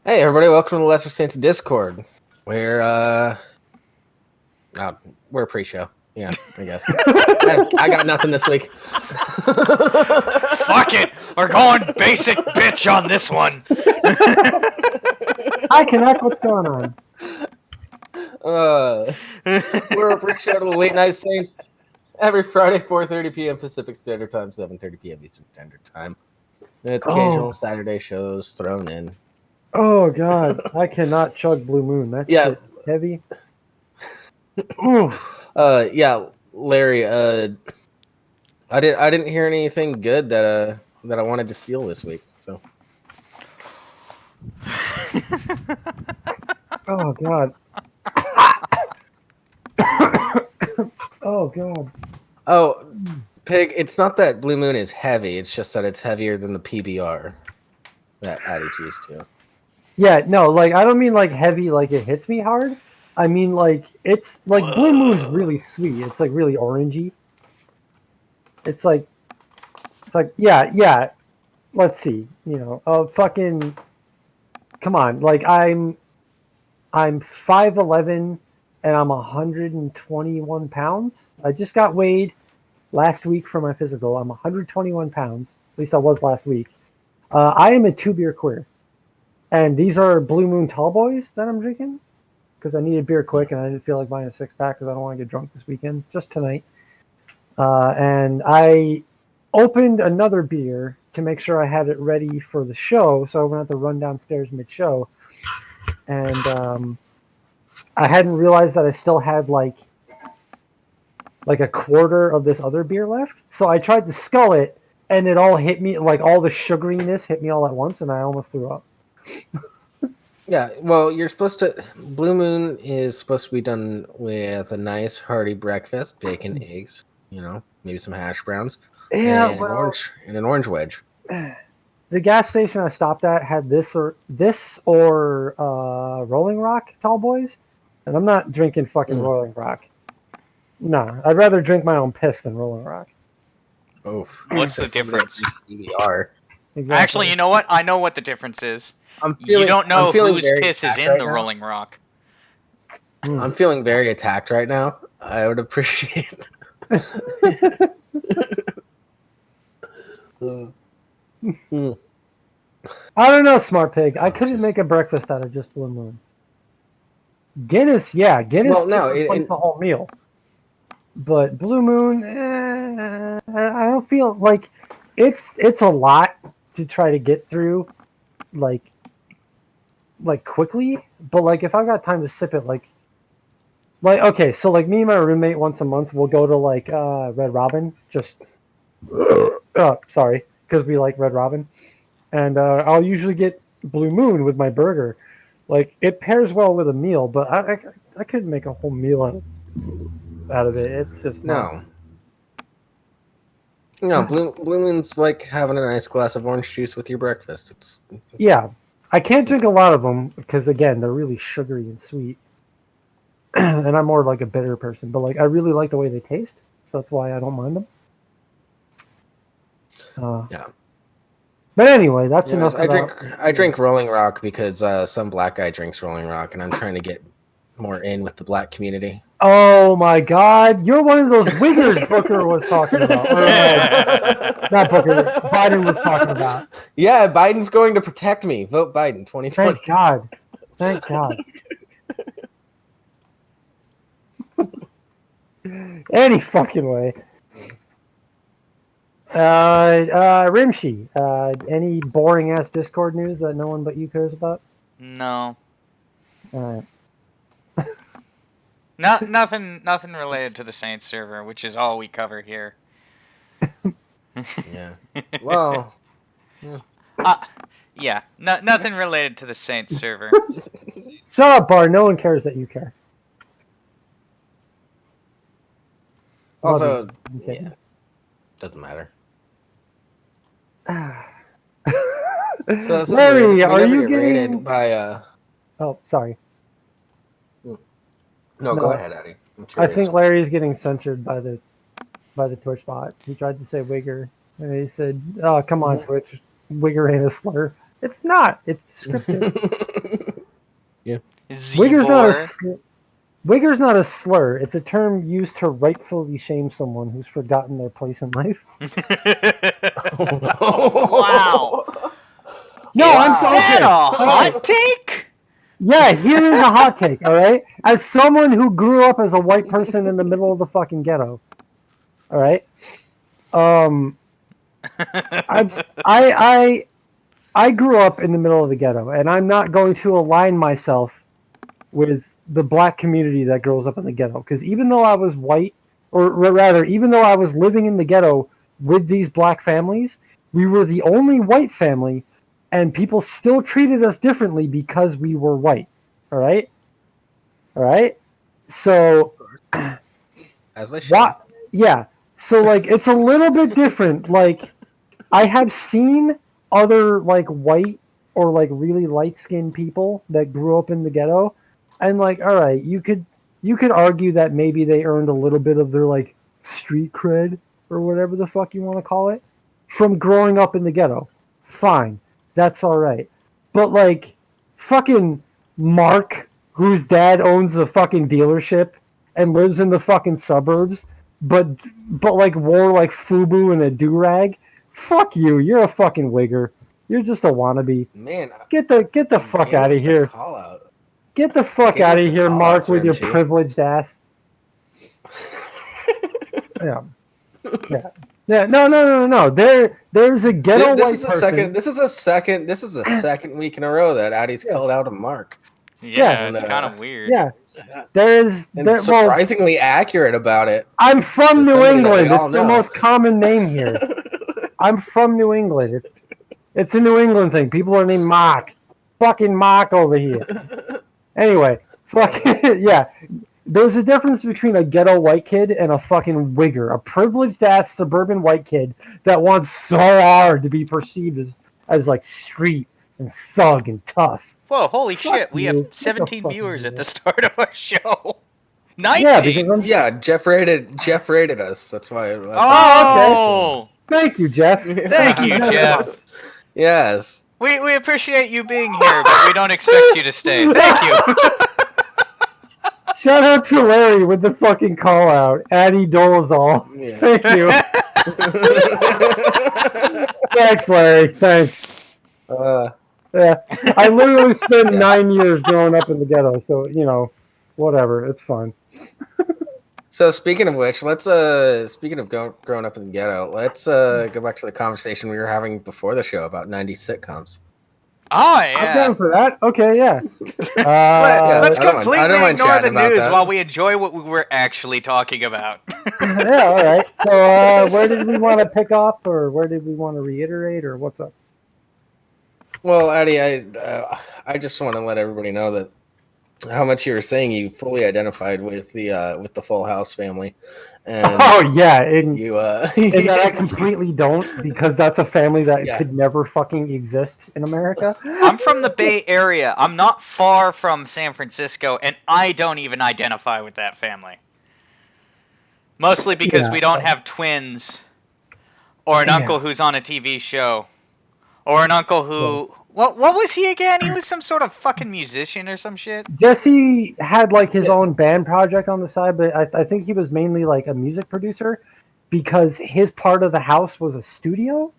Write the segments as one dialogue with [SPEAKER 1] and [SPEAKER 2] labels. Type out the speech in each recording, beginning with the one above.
[SPEAKER 1] Hey everybody, welcome to the Lesser Saints Discord. We're we're pre-show. Yeah, I guess. I got nothing this week.
[SPEAKER 2] Fuck it! We're going basic bitch on this one.
[SPEAKER 3] Hi, Connect. What's going on?
[SPEAKER 1] We're a pre-show to the Late Night Saints every Friday, 4:30 p.m. Pacific Standard Time, 7:30 p.m. Eastern Standard Time. And it's occasional Saturday shows thrown in.
[SPEAKER 3] Oh God, I cannot chug Blue Moon. That's shit heavy.
[SPEAKER 1] Yeah, Larry. I didn't hear anything good that I wanted to steal this week. So.
[SPEAKER 3] Oh God. Oh God.
[SPEAKER 1] Oh, Pig, it's not that Blue Moon is heavy. It's just that it's heavier than the PBR that Addie's used to.
[SPEAKER 3] Yeah, no, like I don't mean like heavy, like it hits me hard. I mean like it's like Blue Moon's really sweet. It's like really orangey. It's like yeah. Let's see, fucking come on. Like I'm 5'11" and I'm 121 pounds. I just got weighed last week for my physical. I'm 121 pounds. At least I was last week. I am a 2-beer queer. And these are Blue Moon Tall Boys that I'm drinking because I needed beer quick and I didn't feel like buying a 6-pack because I don't want to get drunk this weekend, just tonight. And I opened another beer to make sure I had it ready for the show, so I wouldn't have to run downstairs mid-show. And I hadn't realized that I still had like a quarter of this other beer left. So I tried to scull it, and it all hit me, like all the sugariness hit me all at once, and I almost threw up.
[SPEAKER 1] Yeah, well, you're supposed to. Blue Moon is supposed to be done with a nice hearty breakfast, bacon, eggs, maybe some hash browns, and an orange wedge.
[SPEAKER 3] The gas station I stopped at had this or Rolling Rock Tall Boys, and I'm not drinking fucking Rolling Rock. No, I'd rather drink my own piss than Rolling Rock.
[SPEAKER 1] Oh,
[SPEAKER 2] what's the difference?
[SPEAKER 3] Exactly.
[SPEAKER 2] Actually, you know what? I know what the difference is. You don't know whose piss is in the Rolling Rock.
[SPEAKER 1] I'm feeling very attacked right now. I would appreciate.
[SPEAKER 3] I don't know, Smart Pig. I couldn't make a breakfast out of just Blue Moon. Guinness, yeah, Guinness replaces the whole meal. But Blue Moon, I don't feel like it's a lot to try to get through, like quickly. But like if I've got time to sip it, like okay, so like me and my roommate once a month we'll go to like Red Robin, just sorry, because we like Red Robin, and I'll usually get Blue Moon with my burger. Like it pairs well with a meal, but I couldn't make a whole meal out of it. It's just
[SPEAKER 1] no. Blue Moon's like having a nice glass of orange juice with your breakfast.
[SPEAKER 3] Yeah, I can't drink a lot of them because again they're really sugary and sweet, and I'm more like a bitter person. But like I really like the way they taste, so that's why I don't mind them.
[SPEAKER 1] Yeah.
[SPEAKER 3] But anyway, that's enough.
[SPEAKER 1] I drink Rolling Rock because some black guy drinks Rolling Rock, and I'm trying to get more in with the black community.
[SPEAKER 3] Oh my God, you're one of those wiggers Booker was talking about. Not Booker, Biden was talking about.
[SPEAKER 1] Yeah, Biden's going to protect me. Vote Biden 2020.
[SPEAKER 3] Thank God. Thank God. Any fucking way. Rimshee, any boring ass Discord news that no one but you cares about?
[SPEAKER 2] No.
[SPEAKER 3] Alright.
[SPEAKER 2] Nothing related to the Saints server, which is all we cover here.
[SPEAKER 1] Yeah. Well.
[SPEAKER 2] Yeah. Nothing related to the Saints server.
[SPEAKER 3] Shut up, Bar. No one cares that you care.
[SPEAKER 1] Also, yeah. Doesn't matter. So
[SPEAKER 3] Larry, are you getting
[SPEAKER 1] rated by
[SPEAKER 3] Oh, sorry.
[SPEAKER 1] No, go ahead, Eddie.
[SPEAKER 3] I think Larry's getting censored by the Twitch bot. He tried to say wigger, and he said, "Oh, come on, Twitch, wigger ain't a slur." It's not. It's scripted.
[SPEAKER 1] Yeah.
[SPEAKER 3] Wigger's not a slur. It's a term used to rightfully shame someone who's forgotten their place in life.
[SPEAKER 2] Wow.
[SPEAKER 3] No, I'm
[SPEAKER 2] sorry. Is that a hot take?
[SPEAKER 3] Yeah, here is a hot take, all right? As someone who grew up as a white person in the middle of the fucking ghetto, all right? I grew up in the middle of the ghetto, and I'm not going to align myself with the black community that grows up in the ghetto. Because even though I was white, or rather, even though I was living in the ghetto with these black families, we were the only white family, and people still treated us differently because we were white. All right? All right? So,
[SPEAKER 1] as they should.
[SPEAKER 3] Yeah. So, like, it's a little bit different. Like, I have seen other, like, white or, like, really light-skinned people that grew up in the ghetto, and, like, all right, you could argue that maybe they earned a little bit of their, like, street cred or whatever the fuck you want to call it from growing up in the ghetto. Fine. That's all right. But, like, fucking Mark, whose dad owns a fucking dealership and lives in the fucking suburbs, but like wore like FUBU and a do-rag, fuck you. You're a fucking wigger. You're just a wannabe.
[SPEAKER 1] Man,
[SPEAKER 3] get the fuck out of here. Get the fuck out of here, Mark, with your privileged ass. Yeah. No. There's a ghetto white person.
[SPEAKER 1] This is the second week in a row that Addie's called out a Mark.
[SPEAKER 2] Yeah, it's kind of weird.
[SPEAKER 3] Yeah.
[SPEAKER 1] Surprisingly accurate about it.
[SPEAKER 3] I'm from New England. It's the most common name here. I'm from New England. It's a New England thing. People are named Mark. Fucking Mark over here. Anyway, fucking yeah. There's a difference between a ghetto white kid and a fucking wigger, a privileged ass suburban white kid that wants so hard to be perceived as like street and thug and tough.
[SPEAKER 2] Whoa, holy shit, we have 17 viewers at the start of our show. 19?
[SPEAKER 1] Yeah, Jeff rated us. That's why.
[SPEAKER 2] Okay.
[SPEAKER 3] Thank you, Jeff.
[SPEAKER 2] Thank you, Jeff.
[SPEAKER 1] Yes.
[SPEAKER 2] We appreciate you being here, but we don't expect you to stay. Thank you.
[SPEAKER 3] Shout out to Larry with the fucking call out. Addie Dolezal. Yeah. Thank you. Thanks, Larry. Thanks. Yeah, I literally spent 9 years growing up in the ghetto, so whatever, it's fine.
[SPEAKER 1] So speaking of which, let's speaking of growing up in the ghetto, let's go back to the conversation we were having before the show about 90s sitcoms.
[SPEAKER 2] Oh yeah,
[SPEAKER 3] I'm down for that. Okay, yeah.
[SPEAKER 2] Let's completely ignore the news while we enjoy what we were actually talking about.
[SPEAKER 3] Yeah, all right. So where did we want to pick up, or where did we want to reiterate, or what's up?
[SPEAKER 1] Well, Addie, I just want to let everybody know that how much you were saying you fully identified with the Full House family. And
[SPEAKER 3] and that I completely don't, because that's a family that could never fucking exist in America.
[SPEAKER 2] I'm from the Bay Area. I'm not far from San Francisco, and I don't even identify with that family. Mostly because we don't have twins, or an uncle who's on a TV show, or an uncle who... What was he again? He was some sort of fucking musician or some shit.
[SPEAKER 3] Jesse had like his own band project on the side, but I think he was mainly like a music producer, because his part of the house was a studio.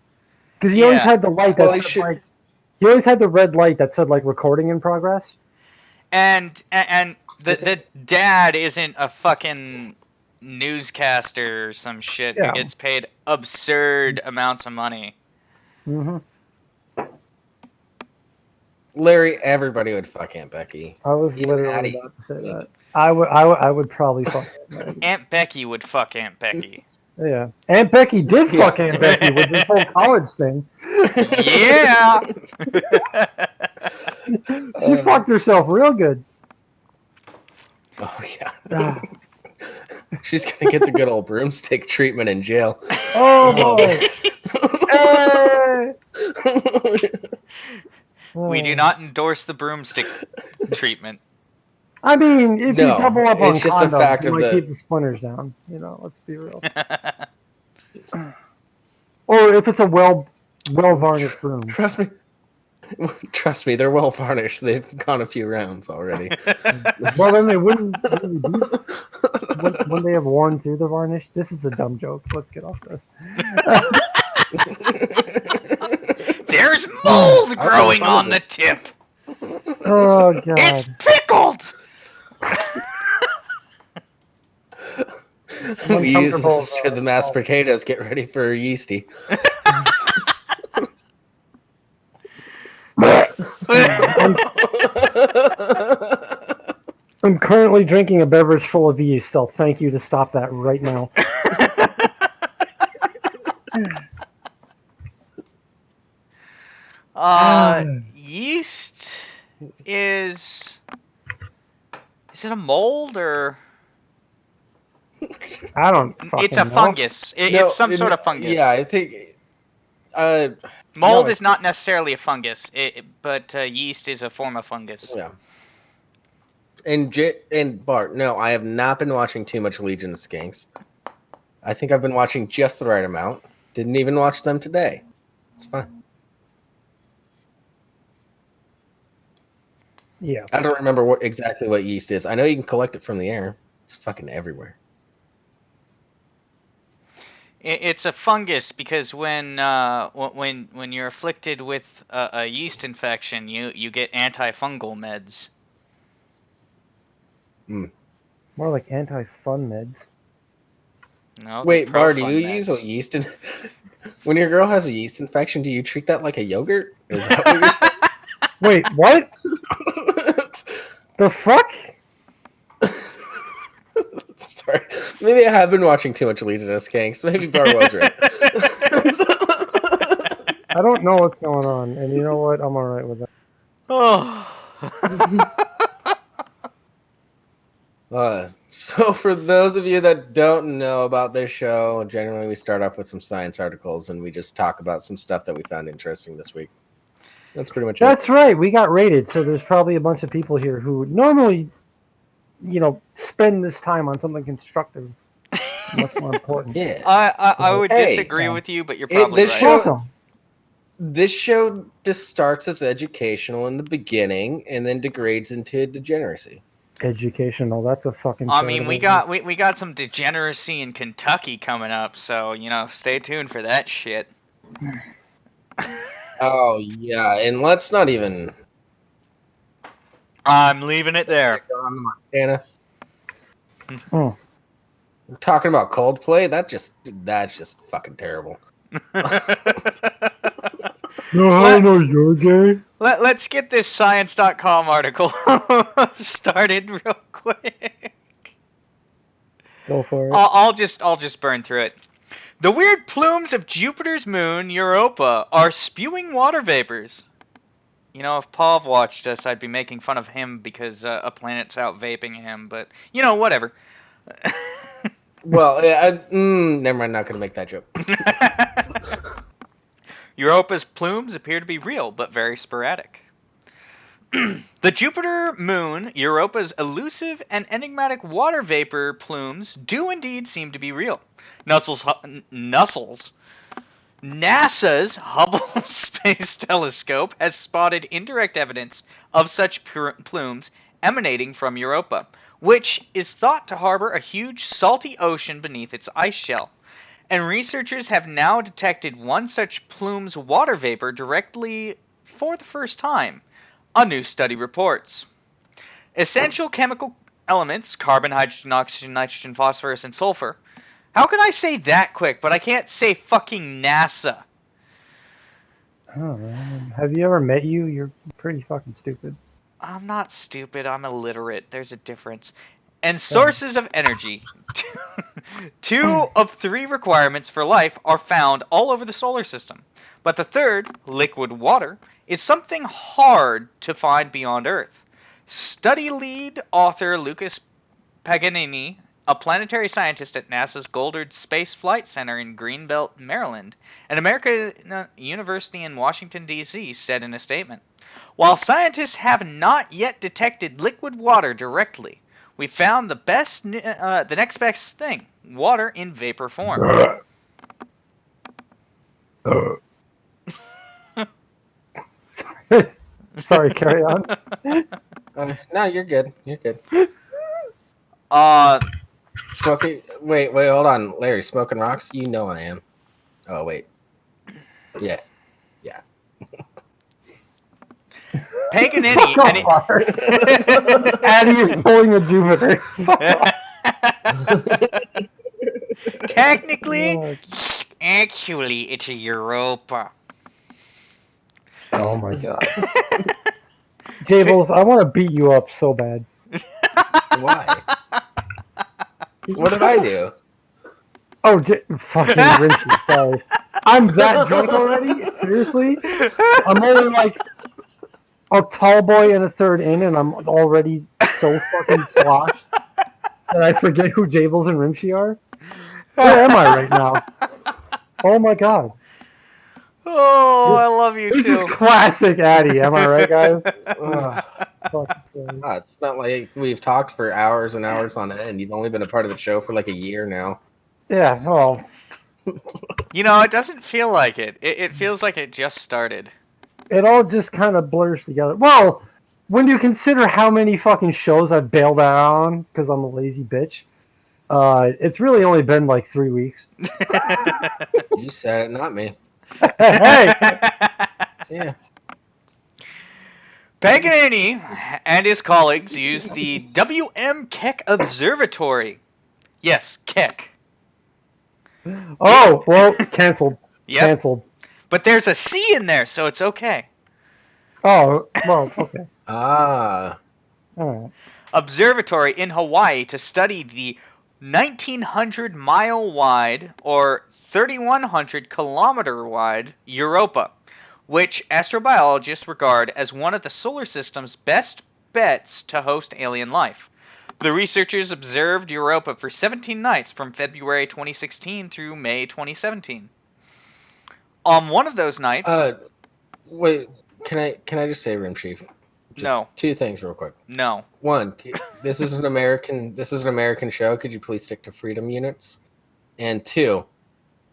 [SPEAKER 3] Because he always had the light that said, he always had the red light that said like recording in progress.
[SPEAKER 2] And the dad isn't a fucking newscaster or some shit who gets paid absurd amounts of money.
[SPEAKER 3] Mm-hmm.
[SPEAKER 1] Larry, everybody would fuck Aunt Becky.
[SPEAKER 3] I was literally about to say that. I would probably fuck Aunt Becky.
[SPEAKER 2] Aunt Becky would fuck Aunt Becky.
[SPEAKER 3] Yeah. Aunt Becky did fuck Aunt Becky with this whole college thing.
[SPEAKER 2] Yeah!
[SPEAKER 3] She fucked herself real good.
[SPEAKER 1] Oh, yeah. She's going to get the good old broomstick treatment in jail.
[SPEAKER 3] Oh, boy. Hey!
[SPEAKER 2] We do not endorse the broomstick treatment.
[SPEAKER 3] I mean, if you double up on
[SPEAKER 1] just
[SPEAKER 3] condoms,
[SPEAKER 1] a fact
[SPEAKER 3] you
[SPEAKER 1] of
[SPEAKER 3] might keep the splinters down. Let's be real. Or if it's a well varnished broom.
[SPEAKER 1] Trust me. Trust me, they're well varnished. They've gone a few rounds already.
[SPEAKER 3] Well, then they wouldn't really be. When they have worn through the varnish. This is a dumb joke. Let's get off this.
[SPEAKER 2] There's mold growing on the tip.
[SPEAKER 3] Oh god!
[SPEAKER 2] It's pickled.
[SPEAKER 1] We use this to the mashed potatoes. Get ready for yeasty.
[SPEAKER 3] I'm currently drinking a beverage full of yeast. I'll thank you to stop that right now.
[SPEAKER 2] Yeast is it a mold or?
[SPEAKER 3] I don't fucking
[SPEAKER 2] It's a
[SPEAKER 3] know.
[SPEAKER 2] fungus. It's some sort of fungus.
[SPEAKER 1] Yeah, I think.
[SPEAKER 2] Mold is not necessarily a fungus, but yeast is a form of fungus.
[SPEAKER 1] Yeah. And Bart, no, I have not been watching too much Legion of Skanks. I think I've been watching just the right amount. Didn't even watch them today. It's fine.
[SPEAKER 3] Yeah.
[SPEAKER 1] I don't remember exactly what yeast is. I know you can collect it from the air. It's fucking everywhere.
[SPEAKER 2] It's a fungus because when you're afflicted with a yeast infection, you get antifungal meds.
[SPEAKER 3] More like anti-fun meds.
[SPEAKER 2] No,
[SPEAKER 1] wait, Bart, do you
[SPEAKER 2] meds.
[SPEAKER 1] use a yeast? When your girl has a yeast infection, do you treat that like a yogurt? Is that what you're saying?
[SPEAKER 3] Wait, what? The fuck?
[SPEAKER 1] Sorry. Maybe I have been watching too much Legion of Skanks. Maybe Bart was right.
[SPEAKER 3] I don't know what's going on, and you know what? I'm alright with that.
[SPEAKER 2] Oh.
[SPEAKER 1] So for those of you that don't know about this show, generally we start off with some science articles and we just talk about some stuff that we found interesting this week. That's pretty much it.
[SPEAKER 3] That's right. We got rated, so there's probably a bunch of people here who normally, spend this time on something constructive. Much more important.
[SPEAKER 2] Yeah. I would disagree with you, but you're probably right.
[SPEAKER 1] This show just starts as educational in the beginning and then degrades into degeneracy.
[SPEAKER 3] Educational. That's a fucking.
[SPEAKER 2] I mean, we got some degeneracy in Kentucky coming up, so stay tuned for that shit.
[SPEAKER 1] Oh yeah, and let's not even.
[SPEAKER 2] I'm leaving it there.
[SPEAKER 1] Montana. We're talking about Coldplay. That's just fucking terrible.
[SPEAKER 3] You're gay.
[SPEAKER 2] Let's get this science.com article started real quick.
[SPEAKER 3] Go for it.
[SPEAKER 2] I'll just burn through it. The weird plumes of Jupiter's moon, Europa, are spewing water vapors. If Pav watched us, I'd be making fun of him because a planet's out vaping him, but, whatever.
[SPEAKER 1] Well, never mind, not going to make that joke.
[SPEAKER 2] Europa's plumes appear to be real, but very sporadic. The Jupiter moon, Europa's elusive and enigmatic water vapor plumes do indeed seem to be real. NASA's Hubble Space Telescope has spotted indirect evidence of such plumes emanating from Europa, which is thought to harbor a huge salty ocean beneath its ice shell. And researchers have now detected one such plume's water vapor directly for the first time, a new study reports. Essential chemical elements, carbon, hydrogen, oxygen, nitrogen, phosphorus, and sulfur. How can I say that quick, but I can't say fucking NASA?
[SPEAKER 3] Oh, man. Have you ever met you? You're pretty fucking stupid.
[SPEAKER 2] I'm not stupid, I'm illiterate. There's a difference. And sources of energy. 2 of 3 requirements for life are found all over the solar system. But the third, liquid water, is something hard to find beyond Earth. Study lead author Lucas Paganini, a planetary scientist at NASA's Goddard Space Flight Center in Greenbelt, Maryland, and American University in Washington, D.C., said in a statement, "While scientists have not yet detected liquid water directly, we found the next best thing, water in vapor form."
[SPEAKER 3] Sorry. Sorry, carry on.
[SPEAKER 1] No, you're good. You're good.
[SPEAKER 2] Uh,
[SPEAKER 1] Smoking. Wait, hold on, Larry. Smoking rocks? You know I am. Oh wait. Yeah.
[SPEAKER 2] Paganini.
[SPEAKER 3] Fuck off, Bart. Addy is pulling a Jupiter.
[SPEAKER 2] Technically,
[SPEAKER 3] Oh,
[SPEAKER 2] actually, it's a Europa.
[SPEAKER 3] oh my god. Jables, I want to beat you up so bad.
[SPEAKER 1] Why? What did I do?
[SPEAKER 3] Oh, fucking Rimshee, sorry. I'm that drunk already? Seriously? I'm only like a tall boy and a third in, and I'm already so fucking sloshed that I forget who Jables and Rimshee are? Where am I right now? Oh my god.
[SPEAKER 2] Oh, I love you
[SPEAKER 3] This
[SPEAKER 2] too.
[SPEAKER 3] is classic Addy, am I right, guys?
[SPEAKER 1] It's not like we've talked for hours and hours on end. You've only been a part of the show for like a year now.
[SPEAKER 3] Yeah, well.
[SPEAKER 2] You know, it doesn't feel like it. It feels like it just started.
[SPEAKER 3] It all just kind of blurs together. Well, when you consider how many fucking shows I've bailed out on because I'm a lazy bitch, it's really only been like 3 weeks.
[SPEAKER 1] You said it, not me.
[SPEAKER 3] Hey!
[SPEAKER 1] Yeah.
[SPEAKER 2] Paganini and his colleagues used the WM Keck Observatory. Yes, Keck.
[SPEAKER 3] Oh, well, canceled.
[SPEAKER 2] Yep.
[SPEAKER 3] Canceled.
[SPEAKER 2] But there's a C in there, so it's okay.
[SPEAKER 3] Oh, well, okay.
[SPEAKER 1] Ah.
[SPEAKER 3] Alright.
[SPEAKER 2] Observatory in Hawaii to study the 1,900 mile wide or 3,100 kilometer wide Europa, which astrobiologists regard as one of the solar system's best bets to host alien life. The researchers observed Europa for 17 nights from February 2016 through May 2017. On one of those nights...
[SPEAKER 1] wait, can I just say, Rimshee?
[SPEAKER 2] No.
[SPEAKER 1] 2 things real quick.
[SPEAKER 2] No.
[SPEAKER 1] 1, this is an American show. Could you please stick to freedom units? And 2,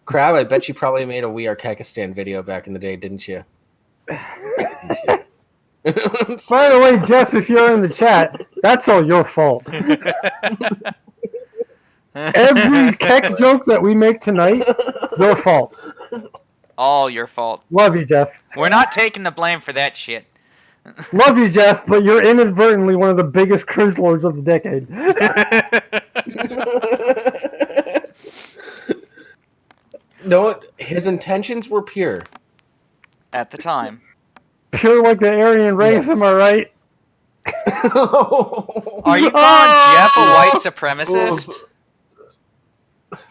[SPEAKER 1] Crab, I bet you probably made a We Are Kekistan video back in the day, didn't you?
[SPEAKER 3] By the way, Jeff, if you're in the chat, that's all your fault. Every Keck joke that we make tonight, your fault.
[SPEAKER 2] All your fault.
[SPEAKER 3] Love you, Jeff.
[SPEAKER 2] We're not taking the blame for that shit.
[SPEAKER 3] Love you, Jeff, but you're inadvertently one of the biggest cruise lords of the decade.
[SPEAKER 1] No, his intentions were pure.
[SPEAKER 2] At the time.
[SPEAKER 3] Pure like the Aryan race,
[SPEAKER 1] Yes.
[SPEAKER 3] am I right?
[SPEAKER 2] Are you calling Jeff a white supremacist?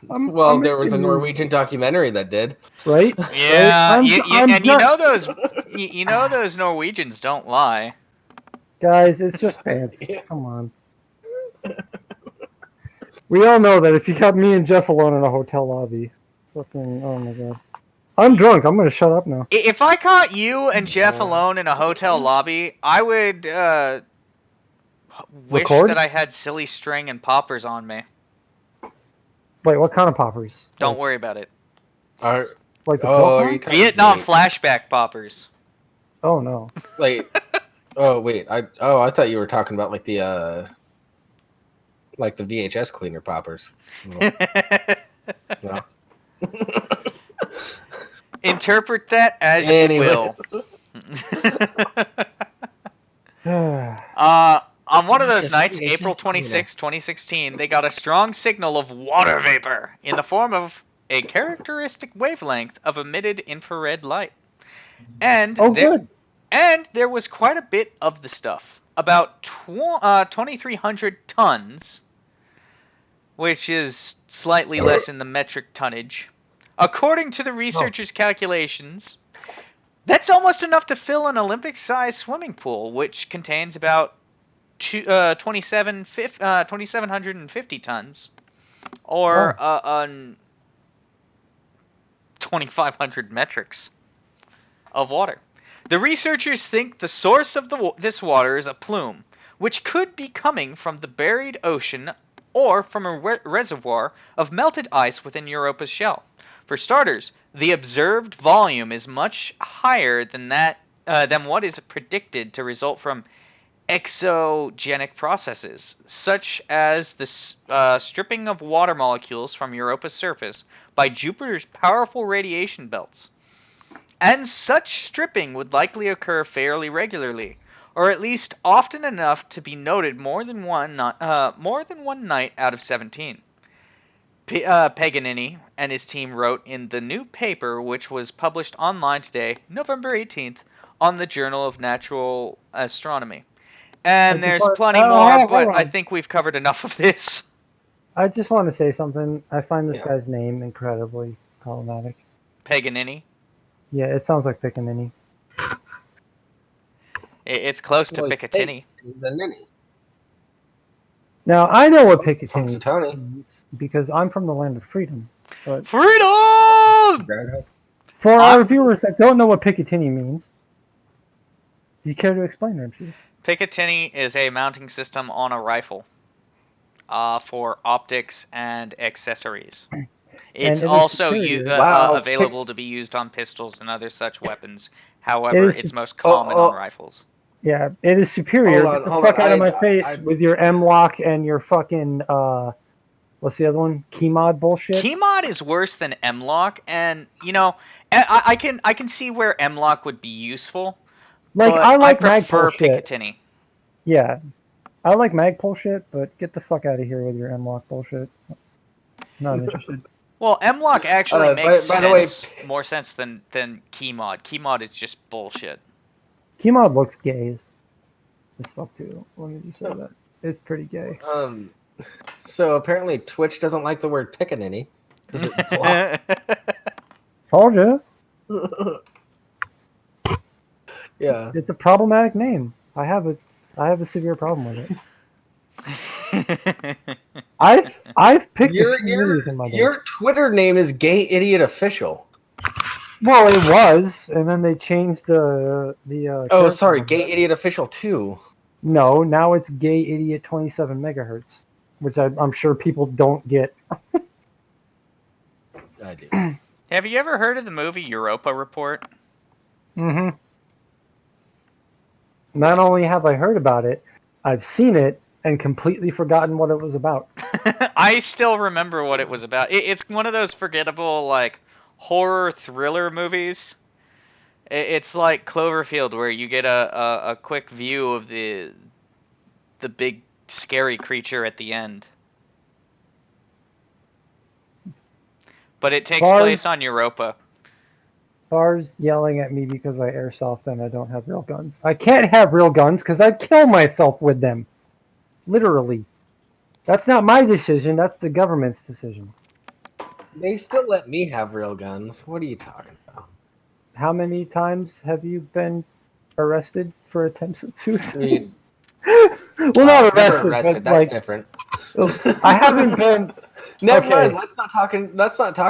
[SPEAKER 1] Well, there was a Norwegian documentary that did.
[SPEAKER 3] Right?
[SPEAKER 2] Yeah,
[SPEAKER 3] Right?
[SPEAKER 2] you know those Norwegians don't lie.
[SPEAKER 3] Guys, it's just pants. Come on. We all know that if you got me and Jeff alone in a hotel lobby, fucking, oh my god. I'm drunk. I'm gonna shut up now.
[SPEAKER 2] If I caught you and Jeff alone in a hotel lobby, I would wish
[SPEAKER 3] Record?
[SPEAKER 2] that I had silly string and poppers on me.
[SPEAKER 3] Wait, what kind of poppers?
[SPEAKER 2] Don't worry about it.
[SPEAKER 3] Like the
[SPEAKER 1] are you
[SPEAKER 3] Pokemon?
[SPEAKER 1] talking-
[SPEAKER 2] Vietnam
[SPEAKER 1] wait.
[SPEAKER 2] flashback poppers.
[SPEAKER 3] Oh no.
[SPEAKER 1] Like, oh wait, I thought you were talking about like the VHS cleaner poppers. No.
[SPEAKER 2] Interpret that as
[SPEAKER 1] Anyway.
[SPEAKER 2] you will. On one of those
[SPEAKER 1] Just
[SPEAKER 2] nights,
[SPEAKER 1] VHS
[SPEAKER 2] April
[SPEAKER 1] cleaner.
[SPEAKER 2] 26, 2016, they got a strong signal of water vapor in the form of a characteristic wavelength of emitted infrared light. And
[SPEAKER 3] Good.
[SPEAKER 2] And there was quite a bit of the stuff. About 2,300 tons, which is slightly less in the metric tonnage. According to the researchers' calculations, that's almost enough to fill an Olympic-sized swimming pool, which contains about 2,750 tons, or 2,500 metrics of water. The researchers think the source of this water is a plume, which could be coming from the buried ocean or from a reservoir of melted ice within Europa's shell. For starters, the observed volume is much higher than that than what is predicted to result from exogenic processes, such as the stripping of water molecules from Europa's surface by Jupiter's powerful radiation belts. And such stripping would likely occur fairly regularly, or at least often enough to be noted more than one night out of 17. Paganini and his team wrote in the new paper, which was published online today, November 18th, on the Journal of Natural Astronomy. And there's plenty more, but I think we've covered enough of this.
[SPEAKER 3] I just want to say something. I find this guy's name incredibly problematic.
[SPEAKER 2] Paganini?
[SPEAKER 3] Yeah, it sounds like Pickaninny.
[SPEAKER 2] It's close to Picatinny.
[SPEAKER 1] He's a ninny.
[SPEAKER 3] Now, I know what Picatinny means because I'm from the land of freedom. But
[SPEAKER 2] freedom!
[SPEAKER 3] For our viewers that don't know what Picatinny means, do you care to explain, Rimshee?
[SPEAKER 2] Picatinny is a mounting system on a rifle for optics and accessories. It's also available to be used on pistols and other such weapons. However, it's most common on rifles.
[SPEAKER 3] Yeah, it is superior. Get the fuck out of my face with your M-Lock and your fucking, what's the other one? Keymod bullshit?
[SPEAKER 2] Keymod is worse than M-Lock, and, you know, I can see where M-Lock would be useful.
[SPEAKER 3] Like, I
[SPEAKER 2] prefer Picatinny.
[SPEAKER 3] Yeah. I like Magpul shit, but get the fuck out of here with your M-Lock bullshit. Not interested.
[SPEAKER 2] Well, M-Lock actually makes more sense than Keymod. Keymod is just bullshit.
[SPEAKER 3] Keymod looks gay as fuck too. Let me just say that. It's pretty gay.
[SPEAKER 1] So apparently Twitch doesn't like the word Pickaninny.
[SPEAKER 3] Told you.
[SPEAKER 1] Yeah.
[SPEAKER 3] It's a problematic name. I have a severe problem with it. I've picked
[SPEAKER 1] your
[SPEAKER 3] in my day.
[SPEAKER 1] Your Twitter name is Gay Idiot Official.
[SPEAKER 3] Well, it was, and then they changed the.
[SPEAKER 1] Oh, sorry, Gay Idiot Official 2.
[SPEAKER 3] No, now it's Gay Idiot 27 megahertz, which I'm sure people don't get.
[SPEAKER 1] I do.
[SPEAKER 2] Have you ever heard of the movie Europa Report?
[SPEAKER 3] Mm-hmm. Not only have I heard about it, I've seen it and completely forgotten what it was about.
[SPEAKER 2] I still remember what it was about. It's one of those forgettable, like, horror thriller movies. It's like Cloverfield, where you get a quick view of the big scary creature at the end. But it takes place on Europa.
[SPEAKER 3] Bar's yelling at me because I airsoft and I don't have real guns. I can't have real guns because I'd kill myself with them. Literally. That's not my decision. That's the government's decision.
[SPEAKER 1] They still let me have real guns. What are you talking about?
[SPEAKER 3] How many times have you been arrested for attempts at suicide? Well, not arrested. But
[SPEAKER 1] that's different.
[SPEAKER 3] I haven't been.
[SPEAKER 1] Never mind. Let's not talk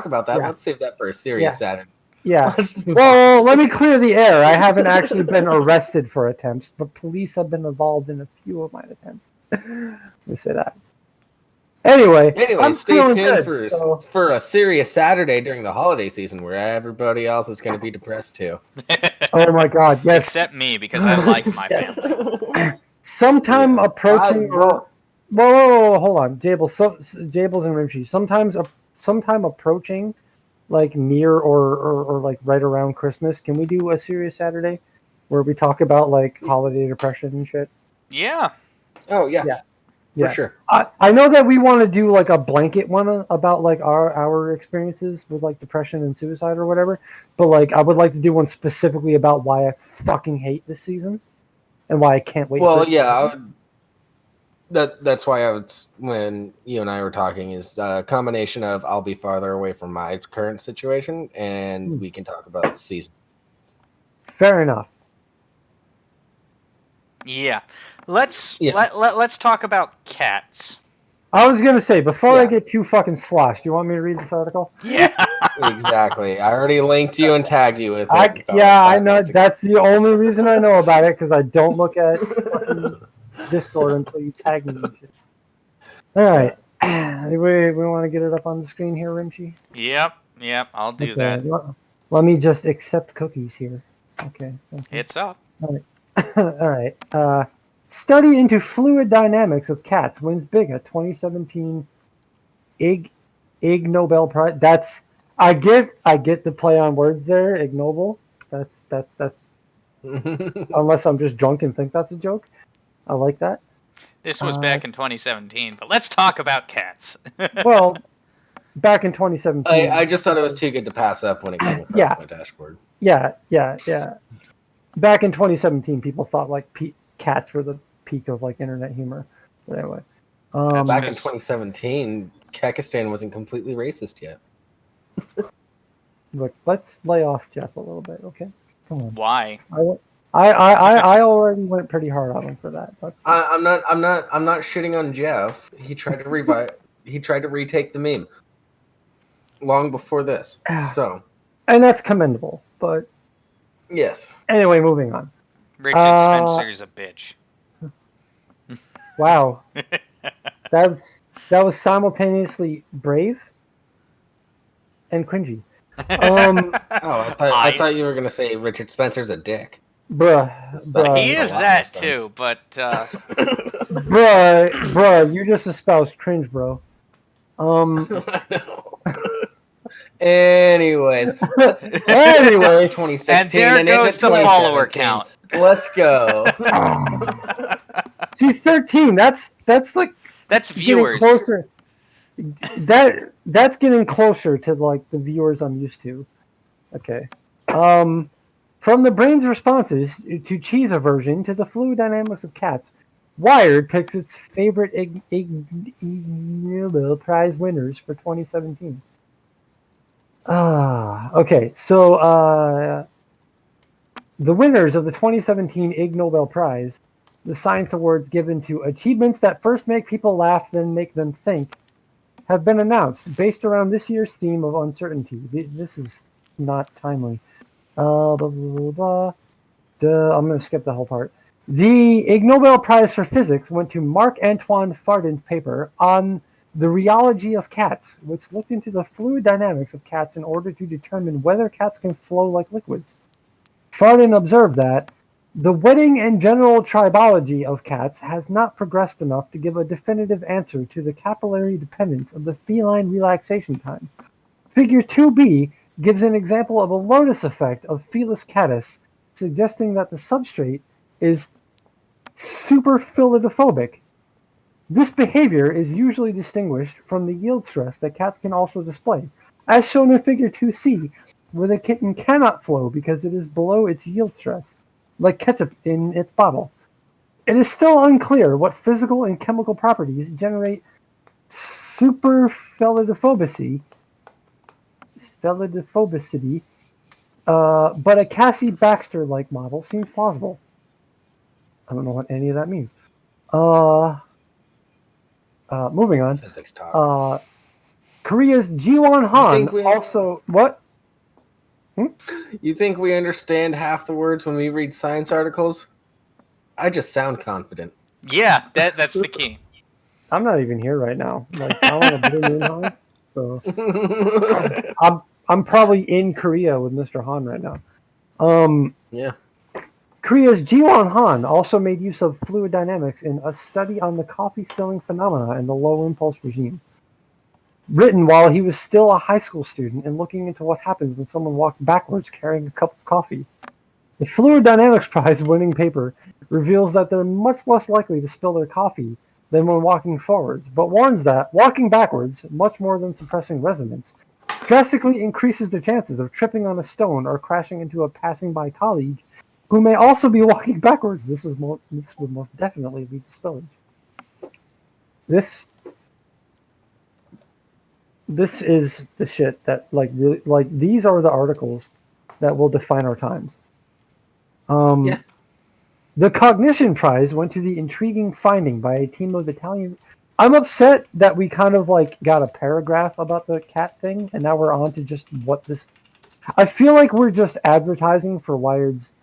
[SPEAKER 1] about that.
[SPEAKER 3] Yeah.
[SPEAKER 1] Let's save that for a serious Saturday.
[SPEAKER 3] Yeah. Well, let me clear the air. I haven't actually been arrested for attempts, but police have been involved in a few of my attempts. Let me say that. Anyway,
[SPEAKER 1] stay tuned for a serious Saturday during the holiday season where everybody else is going to be depressed too.
[SPEAKER 3] Oh my God! Yes,
[SPEAKER 2] except me because I like my family.
[SPEAKER 3] Sometime approaching. Whoa, hold on, Jables and Rimshee. Sometime approaching, like near or like right around Christmas. Can we do a serious Saturday where we talk about like holiday depression and shit?
[SPEAKER 2] Yeah.
[SPEAKER 1] Oh yeah. For sure.
[SPEAKER 3] I know that we want to do like a blanket one about like our experiences with like depression and suicide or whatever, but like I would like to do one specifically about why I fucking hate this season and why I can't wait.
[SPEAKER 1] Well, yeah, that's why I would, when you and I were talking, is a combination of I'll be farther away from my current situation and we can talk about the season.
[SPEAKER 3] Fair enough.
[SPEAKER 2] Yeah. Let's talk about cats.
[SPEAKER 3] I was gonna say before I get too fucking sloshed, do you want me to read this article?
[SPEAKER 2] Yeah,
[SPEAKER 1] exactly. I already linked you and tagged you with it.
[SPEAKER 3] I know that's the only reason I know about it because I don't look at Discord until you tag me. All right, we want to get it up on the screen here, Rimshee.
[SPEAKER 2] Yep. I'll do that.
[SPEAKER 3] Let me just accept cookies here. Okay.
[SPEAKER 2] It's up.
[SPEAKER 3] All right. Study into fluid dynamics of cats wins big at 2017 Ig Nobel Prize. That's I get the play on words there. Ignoble. That's unless I'm just drunk and think that's a joke. I like that.
[SPEAKER 2] This was back in 2017, but let's talk about cats.
[SPEAKER 3] Well, back in 2017.
[SPEAKER 1] I just thought it was too good to pass up when it came across my dashboard.
[SPEAKER 3] Yeah. Back in 2017, people thought like cats were the peak of like internet humor. But anyway,
[SPEAKER 1] back in 2017, Kekistan wasn't completely racist yet.
[SPEAKER 3] Look, let's lay off Jeff a little bit, okay? Come on.
[SPEAKER 2] Why?
[SPEAKER 3] I already went pretty hard on him for that.
[SPEAKER 1] I'm not shitting on Jeff. He tried to he tried to retake the meme long before this. So,
[SPEAKER 3] and that's commendable. But
[SPEAKER 1] yes.
[SPEAKER 3] Anyway, moving on.
[SPEAKER 2] Richard Spencer's a bitch.
[SPEAKER 3] Wow. that was simultaneously brave and cringy.
[SPEAKER 1] I thought you were gonna say Richard Spencer's a dick.
[SPEAKER 3] Bruh.
[SPEAKER 2] He is that too, but
[SPEAKER 3] bruh, you just espoused cringe, bro.
[SPEAKER 1] Anyways, 2016,
[SPEAKER 2] and there goes the follower count.
[SPEAKER 1] Let's go.
[SPEAKER 3] See, 13. That's
[SPEAKER 2] viewers.
[SPEAKER 3] Closer. That's getting closer to like the viewers I'm used to. Okay. From the brain's responses to cheese aversion to the fluid dynamics of cats, Wired picks its favorite Nobel Prize winners for 2017. Okay. So the winners of the 2017 Ig Nobel Prize, the science awards given to achievements that first make people laugh, then make them think, have been announced based around this year's theme of uncertainty. This is not timely. I'm going to skip the whole part. The Ig Nobel Prize for Physics went to Marc-Antoine Fardin's paper on the rheology of cats, which looked into the fluid dynamics of cats in order to determine whether cats can flow like liquids. Fardin observed that the wetting and general tribology of cats has not progressed enough to give a definitive answer to the capillary dependence of the feline relaxation time. Figure 2b gives an example of a lotus effect of Felis catus, suggesting that the substrate is superphilidophobic. This behavior is usually distinguished from the yield stress that cats can also display, as shown in Figure 2c, where the kitten cannot flow because it is below its yield stress, like ketchup in its bottle. It is still unclear what physical and chemical properties generate superphilidophobicy, but a Cassie Baxter-like model seems plausible. I don't know what any of that means. Moving on.
[SPEAKER 1] Physics talk.
[SPEAKER 3] Korea's Jiwon Han also... What?
[SPEAKER 1] You think we understand half the words when we read science articles? I just sound confident.
[SPEAKER 2] Yeah, that's the key.
[SPEAKER 3] I'm not even here right now. Like, I want to bring in Han. So I'm probably in Korea with Mr. Han right now.
[SPEAKER 1] Yeah.
[SPEAKER 3] Korea's Jiwon Han also made use of fluid dynamics in a study on the coffee spilling phenomena in the low impulse regime. Written while he was still a high school student and looking into what happens when someone walks backwards carrying a cup of coffee. The Fluid Dynamics Prize winning paper reveals that they're much less likely to spill their coffee than when walking forwards, but warns that walking backwards, much more than suppressing resonance, drastically increases the chances of tripping on a stone or crashing into a passing by colleague who may also be walking backwards. This would most definitely lead to spillage. This is the shit that really these are the articles that will define our times. The Cognition Prize went to the intriguing finding by a team of Italian. I'm upset that we kind of got a paragraph about the cat thing, and now we're on to just what this. I feel like we're just advertising for Wired's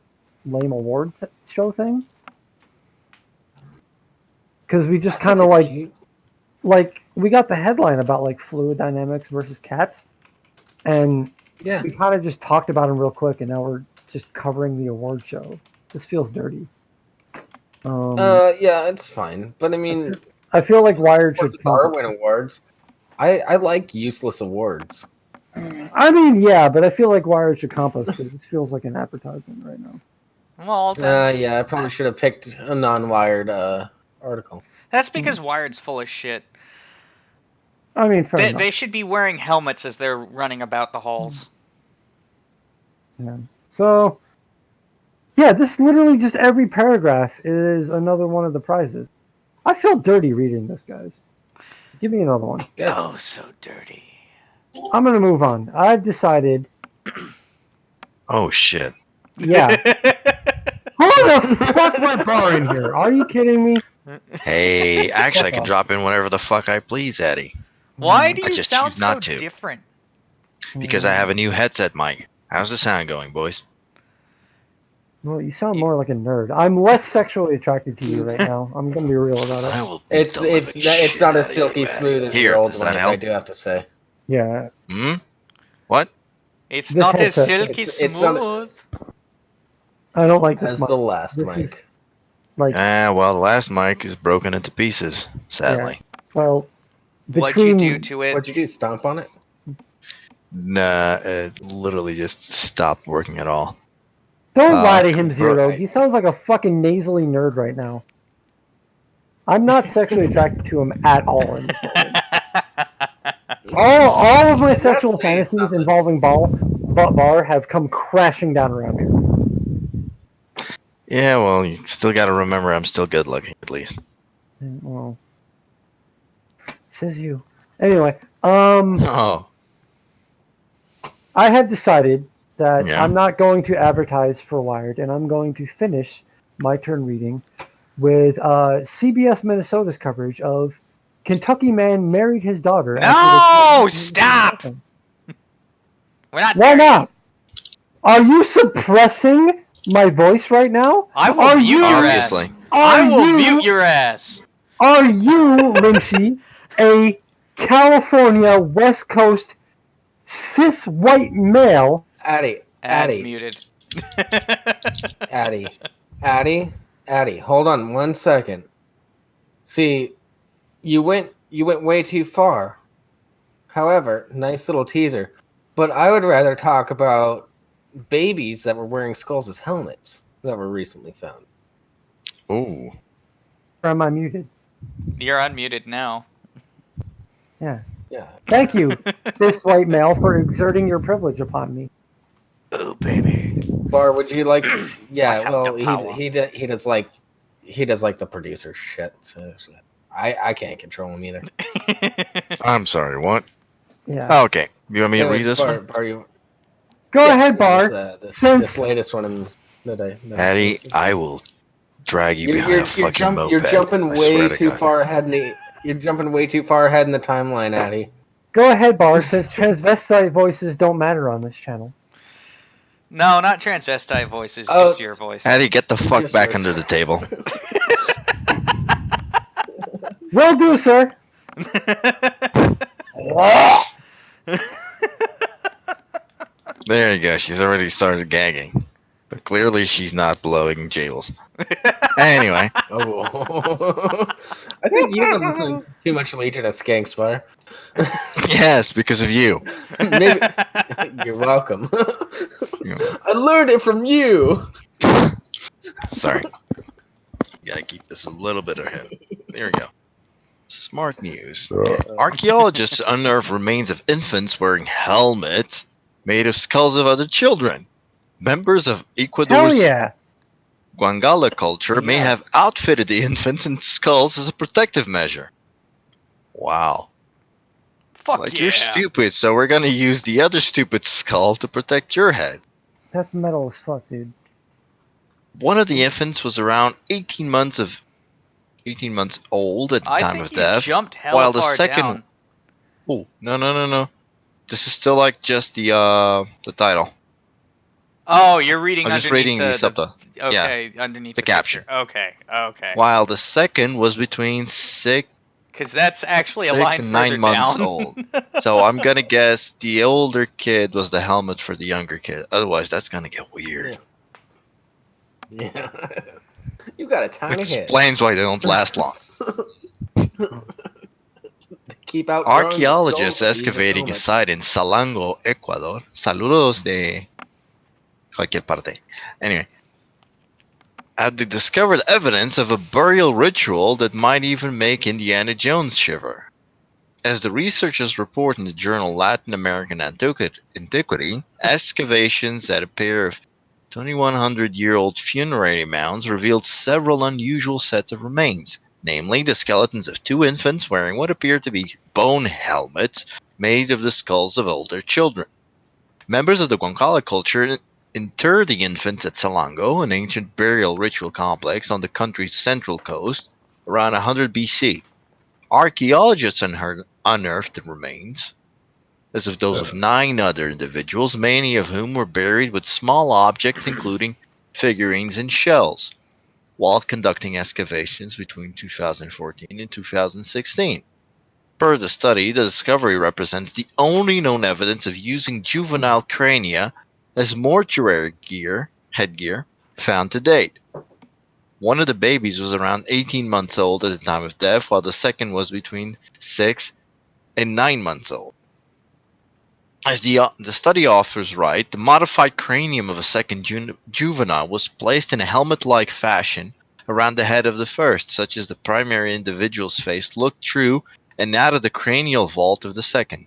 [SPEAKER 3] lame award show thing, because we just kind of we got the headline about fluid dynamics versus cats, and we kind of just talked about them real quick, and now we're just covering the award show. This feels dirty.
[SPEAKER 1] Yeah, it's fine, but I mean,
[SPEAKER 3] I feel like Wired should
[SPEAKER 1] Darwin Awards. I like useless awards.
[SPEAKER 3] I mean, yeah, but I feel like Wired should compost because this feels like an advertisement right now.
[SPEAKER 2] Well, then,
[SPEAKER 1] yeah, I probably should have picked a non-Wired article.
[SPEAKER 2] that's because Wired's full of shit.
[SPEAKER 3] I mean, fair enough.
[SPEAKER 2] They should be wearing helmets as they're running about the halls.
[SPEAKER 3] Yeah. So, yeah, this literally just every paragraph is another one of the prizes. I feel dirty reading this, guys. Give me another one.
[SPEAKER 1] Good.
[SPEAKER 2] Oh, so dirty.
[SPEAKER 3] I'm gonna move on. I've decided.
[SPEAKER 4] Oh shit.
[SPEAKER 3] Yeah. Who the fuck went bar in here? Are you kidding me?
[SPEAKER 4] Hey, actually, I can drop in whenever the fuck I please, Eddie.
[SPEAKER 2] Why do
[SPEAKER 4] I
[SPEAKER 2] you
[SPEAKER 4] just
[SPEAKER 2] sound
[SPEAKER 4] choose not
[SPEAKER 2] so
[SPEAKER 4] to.
[SPEAKER 2] different?
[SPEAKER 4] Because I have a new headset mic. How's the sound going, boys?
[SPEAKER 3] Well, you sound more like a nerd. I'm less sexually attracted to you right now. I'm gonna be real about
[SPEAKER 4] I
[SPEAKER 3] it.
[SPEAKER 4] will beat the living
[SPEAKER 1] It's
[SPEAKER 4] shit
[SPEAKER 1] not
[SPEAKER 4] out
[SPEAKER 1] as
[SPEAKER 4] of
[SPEAKER 1] silky
[SPEAKER 4] you,
[SPEAKER 1] smooth
[SPEAKER 4] Eddie.
[SPEAKER 1] as
[SPEAKER 4] Here,
[SPEAKER 1] your old
[SPEAKER 4] does
[SPEAKER 1] one.
[SPEAKER 4] that
[SPEAKER 1] I
[SPEAKER 4] help?
[SPEAKER 1] do have to say.
[SPEAKER 3] Yeah.
[SPEAKER 4] Hmm? What?
[SPEAKER 2] It's
[SPEAKER 3] This
[SPEAKER 2] not as
[SPEAKER 3] headset-
[SPEAKER 2] silky
[SPEAKER 1] it's not-
[SPEAKER 2] smooth.
[SPEAKER 3] I don't like this
[SPEAKER 1] As
[SPEAKER 3] mic.
[SPEAKER 1] the last
[SPEAKER 3] This
[SPEAKER 1] mic.
[SPEAKER 3] is like,
[SPEAKER 4] Well, the last mic is broken into pieces, sadly.
[SPEAKER 3] well,
[SPEAKER 2] What'd you
[SPEAKER 3] between
[SPEAKER 2] do to it?
[SPEAKER 1] What'd you do? Stomp on it?
[SPEAKER 4] Nah, it literally just stopped working at all.
[SPEAKER 3] Don't lie to him,
[SPEAKER 4] bro,
[SPEAKER 3] Zero. He sounds like a fucking nasally nerd right now. I'm not sexually attracted to him at all in this moment. All of my
[SPEAKER 1] Not
[SPEAKER 3] sexual
[SPEAKER 1] saying
[SPEAKER 3] fantasies
[SPEAKER 1] nothing.
[SPEAKER 3] involving butt bar have come crashing down around here.
[SPEAKER 4] Yeah, well, you still gotta remember I'm still good looking, at least.
[SPEAKER 3] Well, says you. Anyway,
[SPEAKER 4] Oh.
[SPEAKER 3] I have decided that
[SPEAKER 4] Yeah.
[SPEAKER 3] I'm not going to advertise for Wired, and I'm going to finish my turn reading with CBS Minnesota's coverage of Kentucky man married his daughter.
[SPEAKER 2] No! Stop! We're not
[SPEAKER 3] Why
[SPEAKER 2] there yet.
[SPEAKER 3] not? Are you suppressing my voice right now?
[SPEAKER 2] I will
[SPEAKER 3] Are
[SPEAKER 2] mute
[SPEAKER 3] you-
[SPEAKER 2] your ass.
[SPEAKER 4] Obviously.
[SPEAKER 2] I
[SPEAKER 3] Are
[SPEAKER 2] will
[SPEAKER 3] you-
[SPEAKER 2] mute your ass.
[SPEAKER 3] Are you, Rimshee, a California West Coast cis white male?
[SPEAKER 1] Addy,
[SPEAKER 2] Ad's
[SPEAKER 1] Addy,
[SPEAKER 2] muted.
[SPEAKER 1] Addy. Hold on 1 second. See, you went way too far. However, nice little teaser. But I would rather talk about babies that were wearing skulls as helmets that were recently found.
[SPEAKER 4] Ooh.
[SPEAKER 3] Or am I muted?
[SPEAKER 2] You're unmuted now.
[SPEAKER 3] Yeah.
[SPEAKER 1] Yeah.
[SPEAKER 3] Thank you, cis white male, for exerting your privilege upon me.
[SPEAKER 2] Oh, baby.
[SPEAKER 1] Bar, would you like? Yeah.
[SPEAKER 2] I have
[SPEAKER 1] Well,
[SPEAKER 2] the power.
[SPEAKER 1] he does like the producer shit. So I can't control him either.
[SPEAKER 4] I'm sorry, what?
[SPEAKER 3] Yeah.
[SPEAKER 4] Oh, okay. You want me to read
[SPEAKER 1] Anyways,
[SPEAKER 4] this
[SPEAKER 1] Bar,
[SPEAKER 4] one?
[SPEAKER 1] Bar, you,
[SPEAKER 3] Go
[SPEAKER 1] yeah,
[SPEAKER 3] ahead, Bar.
[SPEAKER 1] This
[SPEAKER 3] Since
[SPEAKER 1] latest one in the day.
[SPEAKER 4] Eddie, I will drag you behind a fucking moped.
[SPEAKER 1] You're jumping
[SPEAKER 4] I swear
[SPEAKER 1] way
[SPEAKER 4] to
[SPEAKER 1] too
[SPEAKER 4] God.
[SPEAKER 1] far ahead you're jumping way too far ahead in the timeline, Addy.
[SPEAKER 3] go ahead, Bar. Since transvestite voices don't matter on this channel.
[SPEAKER 2] No, not transvestite voices,
[SPEAKER 1] Oh.
[SPEAKER 2] just your voice.
[SPEAKER 4] Eddie, get the fuck
[SPEAKER 1] Just
[SPEAKER 4] back
[SPEAKER 1] yours.
[SPEAKER 4] under the table.
[SPEAKER 3] Will do, sir.
[SPEAKER 4] There you go. She's already started gagging. But clearly she's not blowing jewels. Anyway.
[SPEAKER 1] Oh, I think you've been listening too much Legion at Skankspire.
[SPEAKER 4] Yes, because of you.
[SPEAKER 1] Maybe you're welcome. I learned it from you.
[SPEAKER 4] Sorry. Gotta keep this a little bit ahead. There we go. Smart news. Archaeologists unearth remains of infants wearing helmets made of skulls of other children. Members of
[SPEAKER 3] Hell
[SPEAKER 4] Ecuador's
[SPEAKER 3] yeah.
[SPEAKER 4] Guangala culture may
[SPEAKER 1] Yeah.
[SPEAKER 4] have outfitted the infants in skulls as a protective measure. Wow.
[SPEAKER 2] Fuck
[SPEAKER 4] Like,
[SPEAKER 2] yeah.
[SPEAKER 4] you're stupid, so we're gonna use the other stupid skull to protect your head.
[SPEAKER 3] That's metal as fuck, dude.
[SPEAKER 4] One of the infants was around 18 months old at the
[SPEAKER 2] I
[SPEAKER 4] time
[SPEAKER 2] think
[SPEAKER 4] of
[SPEAKER 2] you
[SPEAKER 4] death.
[SPEAKER 2] jumped hella
[SPEAKER 4] while the
[SPEAKER 2] far
[SPEAKER 4] second
[SPEAKER 2] down.
[SPEAKER 4] Oh, no. This is still like just the title.
[SPEAKER 2] Oh, you're reading
[SPEAKER 4] I'm just
[SPEAKER 2] underneath
[SPEAKER 4] reading the subtitle.
[SPEAKER 2] Okay, underneath
[SPEAKER 4] the
[SPEAKER 2] picture.
[SPEAKER 4] caption.
[SPEAKER 2] Okay.
[SPEAKER 4] While the second was between 6
[SPEAKER 2] Because that's actually a
[SPEAKER 4] 6
[SPEAKER 2] line
[SPEAKER 4] and
[SPEAKER 2] further
[SPEAKER 4] 9 months
[SPEAKER 2] down.
[SPEAKER 4] old. So I'm gonna guess the older kid was the helmet for the younger kid. Otherwise, that's gonna get weird.
[SPEAKER 1] Yeah. You got a tiny head.
[SPEAKER 4] Explains why they don't last long.
[SPEAKER 1] Keep outgrowing the
[SPEAKER 4] Archaeologists
[SPEAKER 1] skulls, they use us so
[SPEAKER 4] excavating a
[SPEAKER 1] much.
[SPEAKER 4] site in Salango, Ecuador. Saludos de cualquier parte. Anyway, have discovered evidence of a burial ritual that might even make Indiana Jones shiver. As the researchers report in the journal Latin American Antiquity, excavations at a pair of 2,100-year-old funerary mounds revealed several unusual sets of remains, namely the skeletons of two infants wearing what appear to be bone helmets made of the skulls of older children. Members of the Guancala culture inter the infants at Salango, an ancient burial ritual complex on the country's central coast, around 100 BC. Archaeologists unearthed the remains, as of those of 9 other individuals, many of whom were buried with small objects including figurines and shells, while conducting excavations between 2014 and 2016. Per the study, the discovery represents the only known evidence of using juvenile crania as mortuary headgear found to date. One of the babies was around 18 months old at the time of death, while the second was between 6 and 9 months old. As the study authors write, the modified cranium of a second juvenile was placed in a helmet-like fashion around the head of the first, such as the primary individual's face looked through and out of the cranial vault of the second.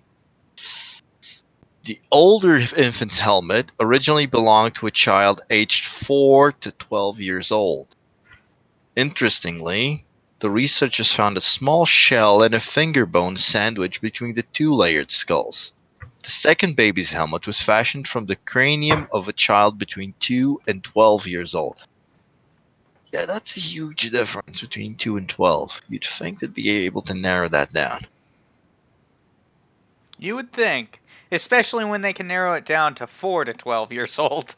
[SPEAKER 4] The older infant's helmet originally belonged to a child aged 4 to 12 years old. Interestingly, the researchers found a small shell and a finger bone sandwiched between the 2 layered skulls. The second baby's helmet was fashioned from the cranium of a child between 2 and 12 years old. Yeah, that's a huge difference between 2 and 12. You'd think they'd be able to narrow that down.
[SPEAKER 2] You would think, especially when they can narrow it down to 4 to 12 years old.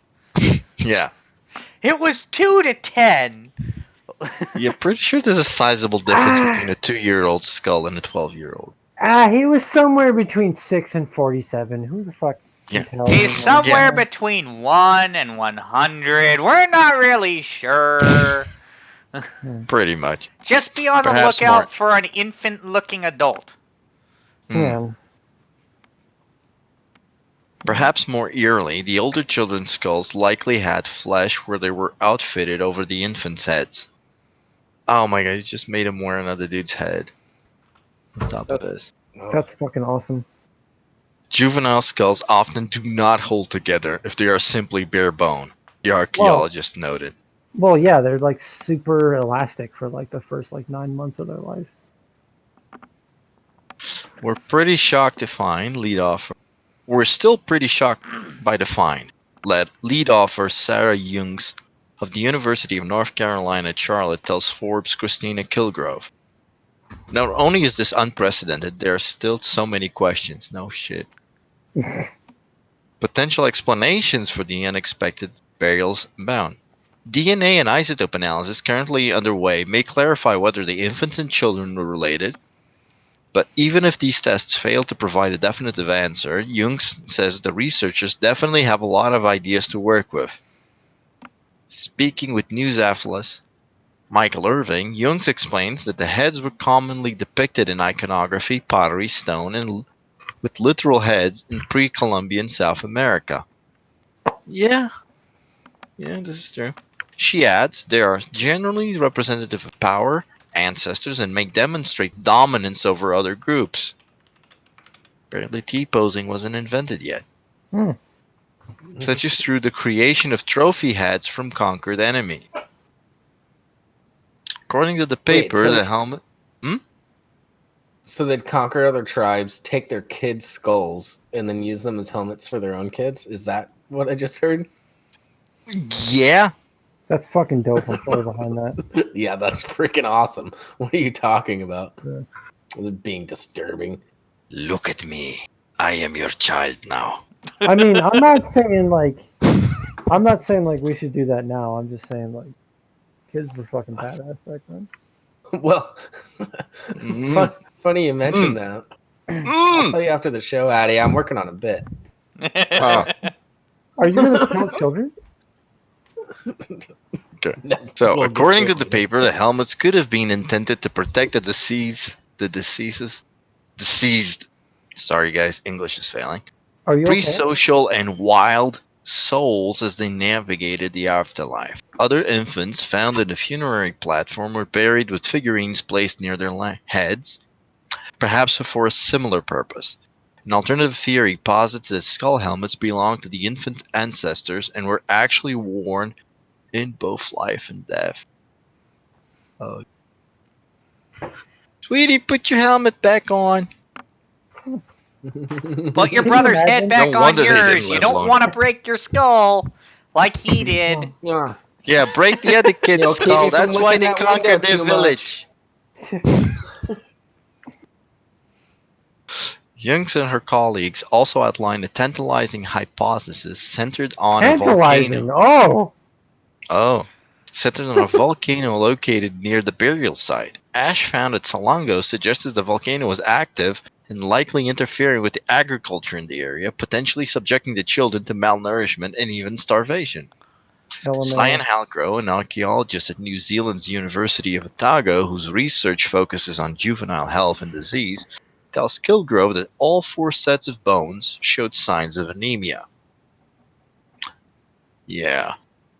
[SPEAKER 4] Yeah.
[SPEAKER 2] It was 2 to 10.
[SPEAKER 4] Yeah, pretty sure there's a sizable difference between a 2-year-old skull and a 12-year-old.
[SPEAKER 3] He was somewhere between 6 and 47. Who the fuck can tell?
[SPEAKER 2] He's somewhere between 1 and 100. We're not really sure.
[SPEAKER 4] Pretty much.
[SPEAKER 2] Just be on the lookout for an infant-looking adult.
[SPEAKER 3] Yeah.
[SPEAKER 4] Perhaps more eerily, the older children's skulls likely had flesh where they were outfitted over the infants' heads. Oh my god, you just made him wear another dude's head on top of this.
[SPEAKER 3] That's fucking awesome.
[SPEAKER 4] Juvenile skulls often do not hold together if they are simply bare bone, the archaeologist noted.
[SPEAKER 3] Well, yeah, they're like super elastic for like the first 9 months of their life.
[SPEAKER 4] We're pretty shocked to find We're still pretty shocked by the find. Lead offer Sarah Youngs of the University of North Carolina at Charlotte tells Forbes' Christina Kilgrove. Not only is this unprecedented, there are still so many questions. No shit. Potential explanations for the unexpected burials abound. DNA and isotope analysis currently underway may clarify whether the infants and children were related. But even if these tests fail to provide a definitive answer, Youngs says the researchers definitely have a lot of ideas to work with. Speaking with News Atlas Michael Irving, Youngs explains that the heads were commonly depicted in iconography, pottery, stone, and with literal heads in pre-Columbian South America. Yeah, this is true. She adds they are generally representative of power, ancestors, and may demonstrate dominance over other groups. Apparently T-posing wasn't invented yet. Such as through the creation of trophy heads from conquered enemies. According to the paper, the helmet...
[SPEAKER 1] So they'd conquer other tribes, take their kids' skulls, and then use them as helmets for their own kids? Is that what I just heard?
[SPEAKER 4] Yeah.
[SPEAKER 3] That's fucking dope. I'm totally behind that.
[SPEAKER 1] Yeah, that's freaking awesome. What are you talking about?
[SPEAKER 3] Yeah.
[SPEAKER 1] Being disturbing.
[SPEAKER 4] Look at me. I am your child now.
[SPEAKER 3] I mean, I'm not saying we should do that now. I'm just saying kids were fucking badass back then.
[SPEAKER 1] Well, funny you mentioned that. I'll tell you after the show, Addy. I'm working on a bit.
[SPEAKER 3] Are you going to kill children?
[SPEAKER 4] Okay.
[SPEAKER 1] No,
[SPEAKER 4] So,
[SPEAKER 1] we'll get
[SPEAKER 4] according to
[SPEAKER 1] it
[SPEAKER 4] the
[SPEAKER 1] later.
[SPEAKER 4] paper, the helmets could have been intended to protect the deceased. Sorry, guys, English is failing.
[SPEAKER 3] Are you okay?
[SPEAKER 4] Pre-social and wild souls as they navigated the afterlife. Other infants found in the funerary platform were buried with figurines placed near their heads, perhaps for a similar purpose. An alternative theory posits that skull helmets belonged to the infant's ancestors and were actually worn in both life and death. Oh. Sweetie, put your helmet back on.
[SPEAKER 2] Put your
[SPEAKER 3] Can you
[SPEAKER 2] brother's head
[SPEAKER 3] imagine?
[SPEAKER 2] back
[SPEAKER 4] No
[SPEAKER 2] on
[SPEAKER 4] wonder they didn't
[SPEAKER 2] yours. You
[SPEAKER 4] live
[SPEAKER 2] don't
[SPEAKER 4] long.
[SPEAKER 2] want to break your skull like he did.
[SPEAKER 1] Yeah.
[SPEAKER 4] Yeah, break the other kid's
[SPEAKER 1] You'll keep me
[SPEAKER 4] skull.
[SPEAKER 1] from
[SPEAKER 4] That's why
[SPEAKER 1] looking
[SPEAKER 4] they
[SPEAKER 1] out window
[SPEAKER 4] conquered their
[SPEAKER 1] too
[SPEAKER 4] village.
[SPEAKER 3] Oh.
[SPEAKER 4] Youngs and her colleagues also outlined a tantalizing hypothesis centered on a
[SPEAKER 3] Tantalizing.
[SPEAKER 4] volcano.
[SPEAKER 3] Oh.
[SPEAKER 4] Centered on a volcano located near the burial site. Ash found at Salongo suggested the volcano was active and likely interfering with the agriculture in the area, potentially subjecting the children to malnourishment and even starvation. Cyan
[SPEAKER 3] LMAO.
[SPEAKER 4] Halcrow, an archaeologist at New Zealand's University of Otago, whose research focuses on juvenile health and disease, tells Kilgrove that all 4 sets of bones showed signs of anemia. Yeah.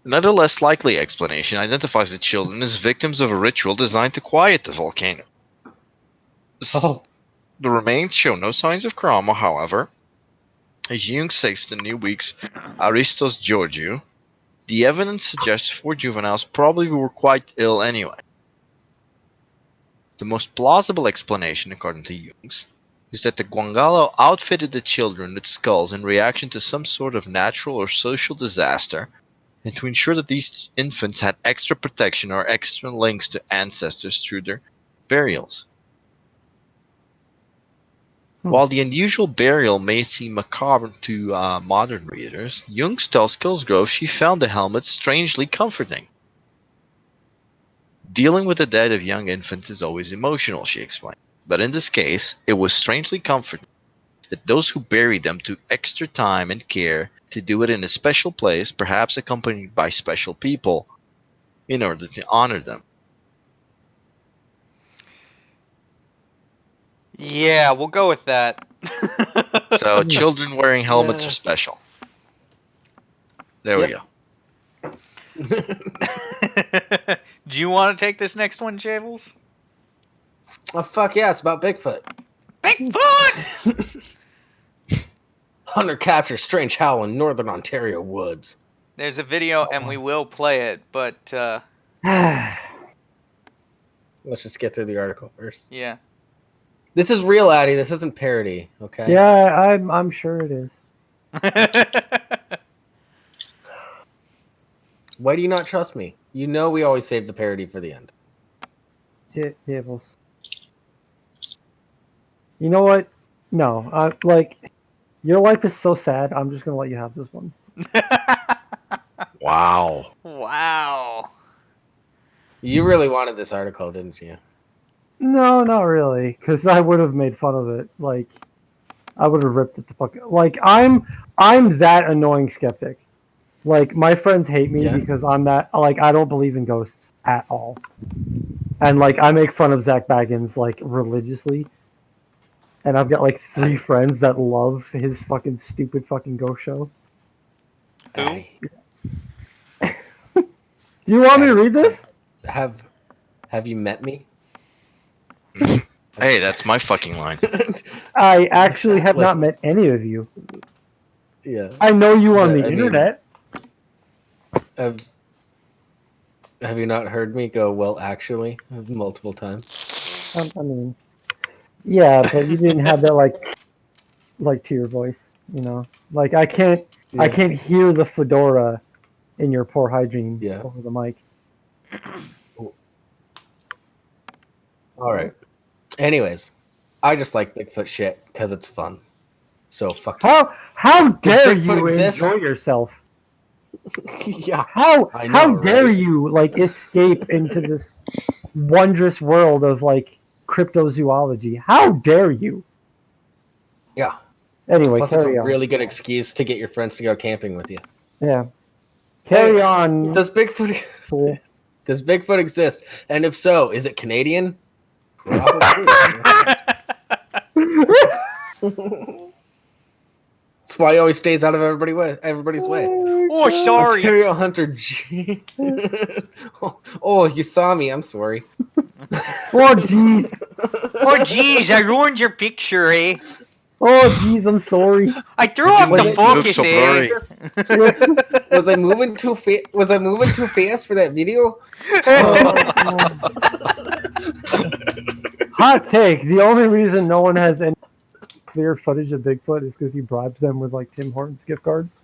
[SPEAKER 4] Another less likely explanation identifies the children as victims of a ritual designed to quiet the volcano.
[SPEAKER 3] Oh.
[SPEAKER 4] The remains show no signs of trauma, however. As Jung says to New Week's Aristos Georgiou, the evidence suggests 4 juveniles probably were quite ill anyway. The most plausible explanation, according to Jung's, is that the Gwangalo outfitted the children with skulls in reaction to some sort of natural or social disaster, and to ensure that these infants had extra protection or extra links to ancestors through their burials. While the unusual burial may seem macabre to modern readers, Jung tells Kilsgrove she found the helmets strangely comforting. Dealing with the death of young infants is always emotional, she explained. But in this case, it was strangely comforting that those who buried them took extra time and care to do it in a special place, perhaps accompanied by special people, in order to honor them.
[SPEAKER 2] Yeah, we'll go with that.
[SPEAKER 4] So children wearing helmets are special. There we go.
[SPEAKER 2] Do you want to take this next one, Jables?
[SPEAKER 1] Oh, fuck yeah, it's about Bigfoot.
[SPEAKER 2] Bigfoot!
[SPEAKER 1] Hunter captures strange howl in northern Ontario woods.
[SPEAKER 2] There's a video, and we will play it, but
[SPEAKER 1] Let's just get through the article first.
[SPEAKER 2] yeah.
[SPEAKER 1] This is real, Addy. This isn't parody, okay?
[SPEAKER 3] Yeah, I'm sure it is.
[SPEAKER 1] Why do you not trust me? You know we always save the parody for the end.
[SPEAKER 3] Tables. You know what? No, your life is so sad. I'm just gonna let you have this one.
[SPEAKER 4] Wow.
[SPEAKER 2] Wow.
[SPEAKER 1] You really wanted this article, didn't you?
[SPEAKER 3] No, not really, because I would have made fun of it. Like, I would have ripped it the fuck. Like, I'm that annoying skeptic. Like, my friends hate me because I'm that. Like, I don't believe in ghosts at all, and like, I make fun of Zach Baggins like religiously. And I've got like 3 friends that love his fucking stupid fucking ghost show.
[SPEAKER 2] Who?
[SPEAKER 3] Do you want me to read this?
[SPEAKER 1] Have you met me?
[SPEAKER 4] Hey, that's my fucking line.
[SPEAKER 3] I actually have not met any of you.
[SPEAKER 1] Yeah.
[SPEAKER 3] I know you on the
[SPEAKER 1] I mean,
[SPEAKER 3] internet.
[SPEAKER 1] Have you not heard me go, well, actually, multiple times?
[SPEAKER 3] I mean, yeah, but you didn't have that like to your voice, you know. Like I can't hear the fedora in your poor hygiene over the mic.
[SPEAKER 1] All right. Anyways, I just like Bigfoot shit because it's fun. So fuck you.
[SPEAKER 3] How dare
[SPEAKER 1] Bigfoot
[SPEAKER 3] you
[SPEAKER 1] exists?
[SPEAKER 3] enjoy yourself?
[SPEAKER 1] Yeah.
[SPEAKER 3] How
[SPEAKER 1] I know,
[SPEAKER 3] dare
[SPEAKER 1] right?
[SPEAKER 3] you like escape into this wondrous world of like cryptozoology. How dare you?
[SPEAKER 1] Yeah.
[SPEAKER 3] Anyway,
[SPEAKER 1] Plus, it's a
[SPEAKER 3] carry on.
[SPEAKER 1] really good excuse to get your friends to go camping with you.
[SPEAKER 3] Yeah. Carry on.
[SPEAKER 1] Does Bigfoot
[SPEAKER 3] Fool.
[SPEAKER 1] Does Bigfoot exist? And if so, is it Canadian? Probably. That's why he always stays out of everybody's way.
[SPEAKER 2] Oh, sorry.
[SPEAKER 1] Ontario Hunter G. Oh, you saw me. I'm sorry.
[SPEAKER 3] Oh, jeez.
[SPEAKER 2] Oh, jeez, I ruined your picture, eh?
[SPEAKER 3] Oh, jeez, I'm sorry.
[SPEAKER 2] I threw off
[SPEAKER 1] Was
[SPEAKER 2] the
[SPEAKER 1] it-
[SPEAKER 2] focus,
[SPEAKER 4] so
[SPEAKER 2] eh?
[SPEAKER 4] blurry.
[SPEAKER 1] Was I moving too fast for that video?
[SPEAKER 3] Hot take. The only reason no one has any clear footage of Bigfoot is because he bribes them with like Tim Hortons gift cards.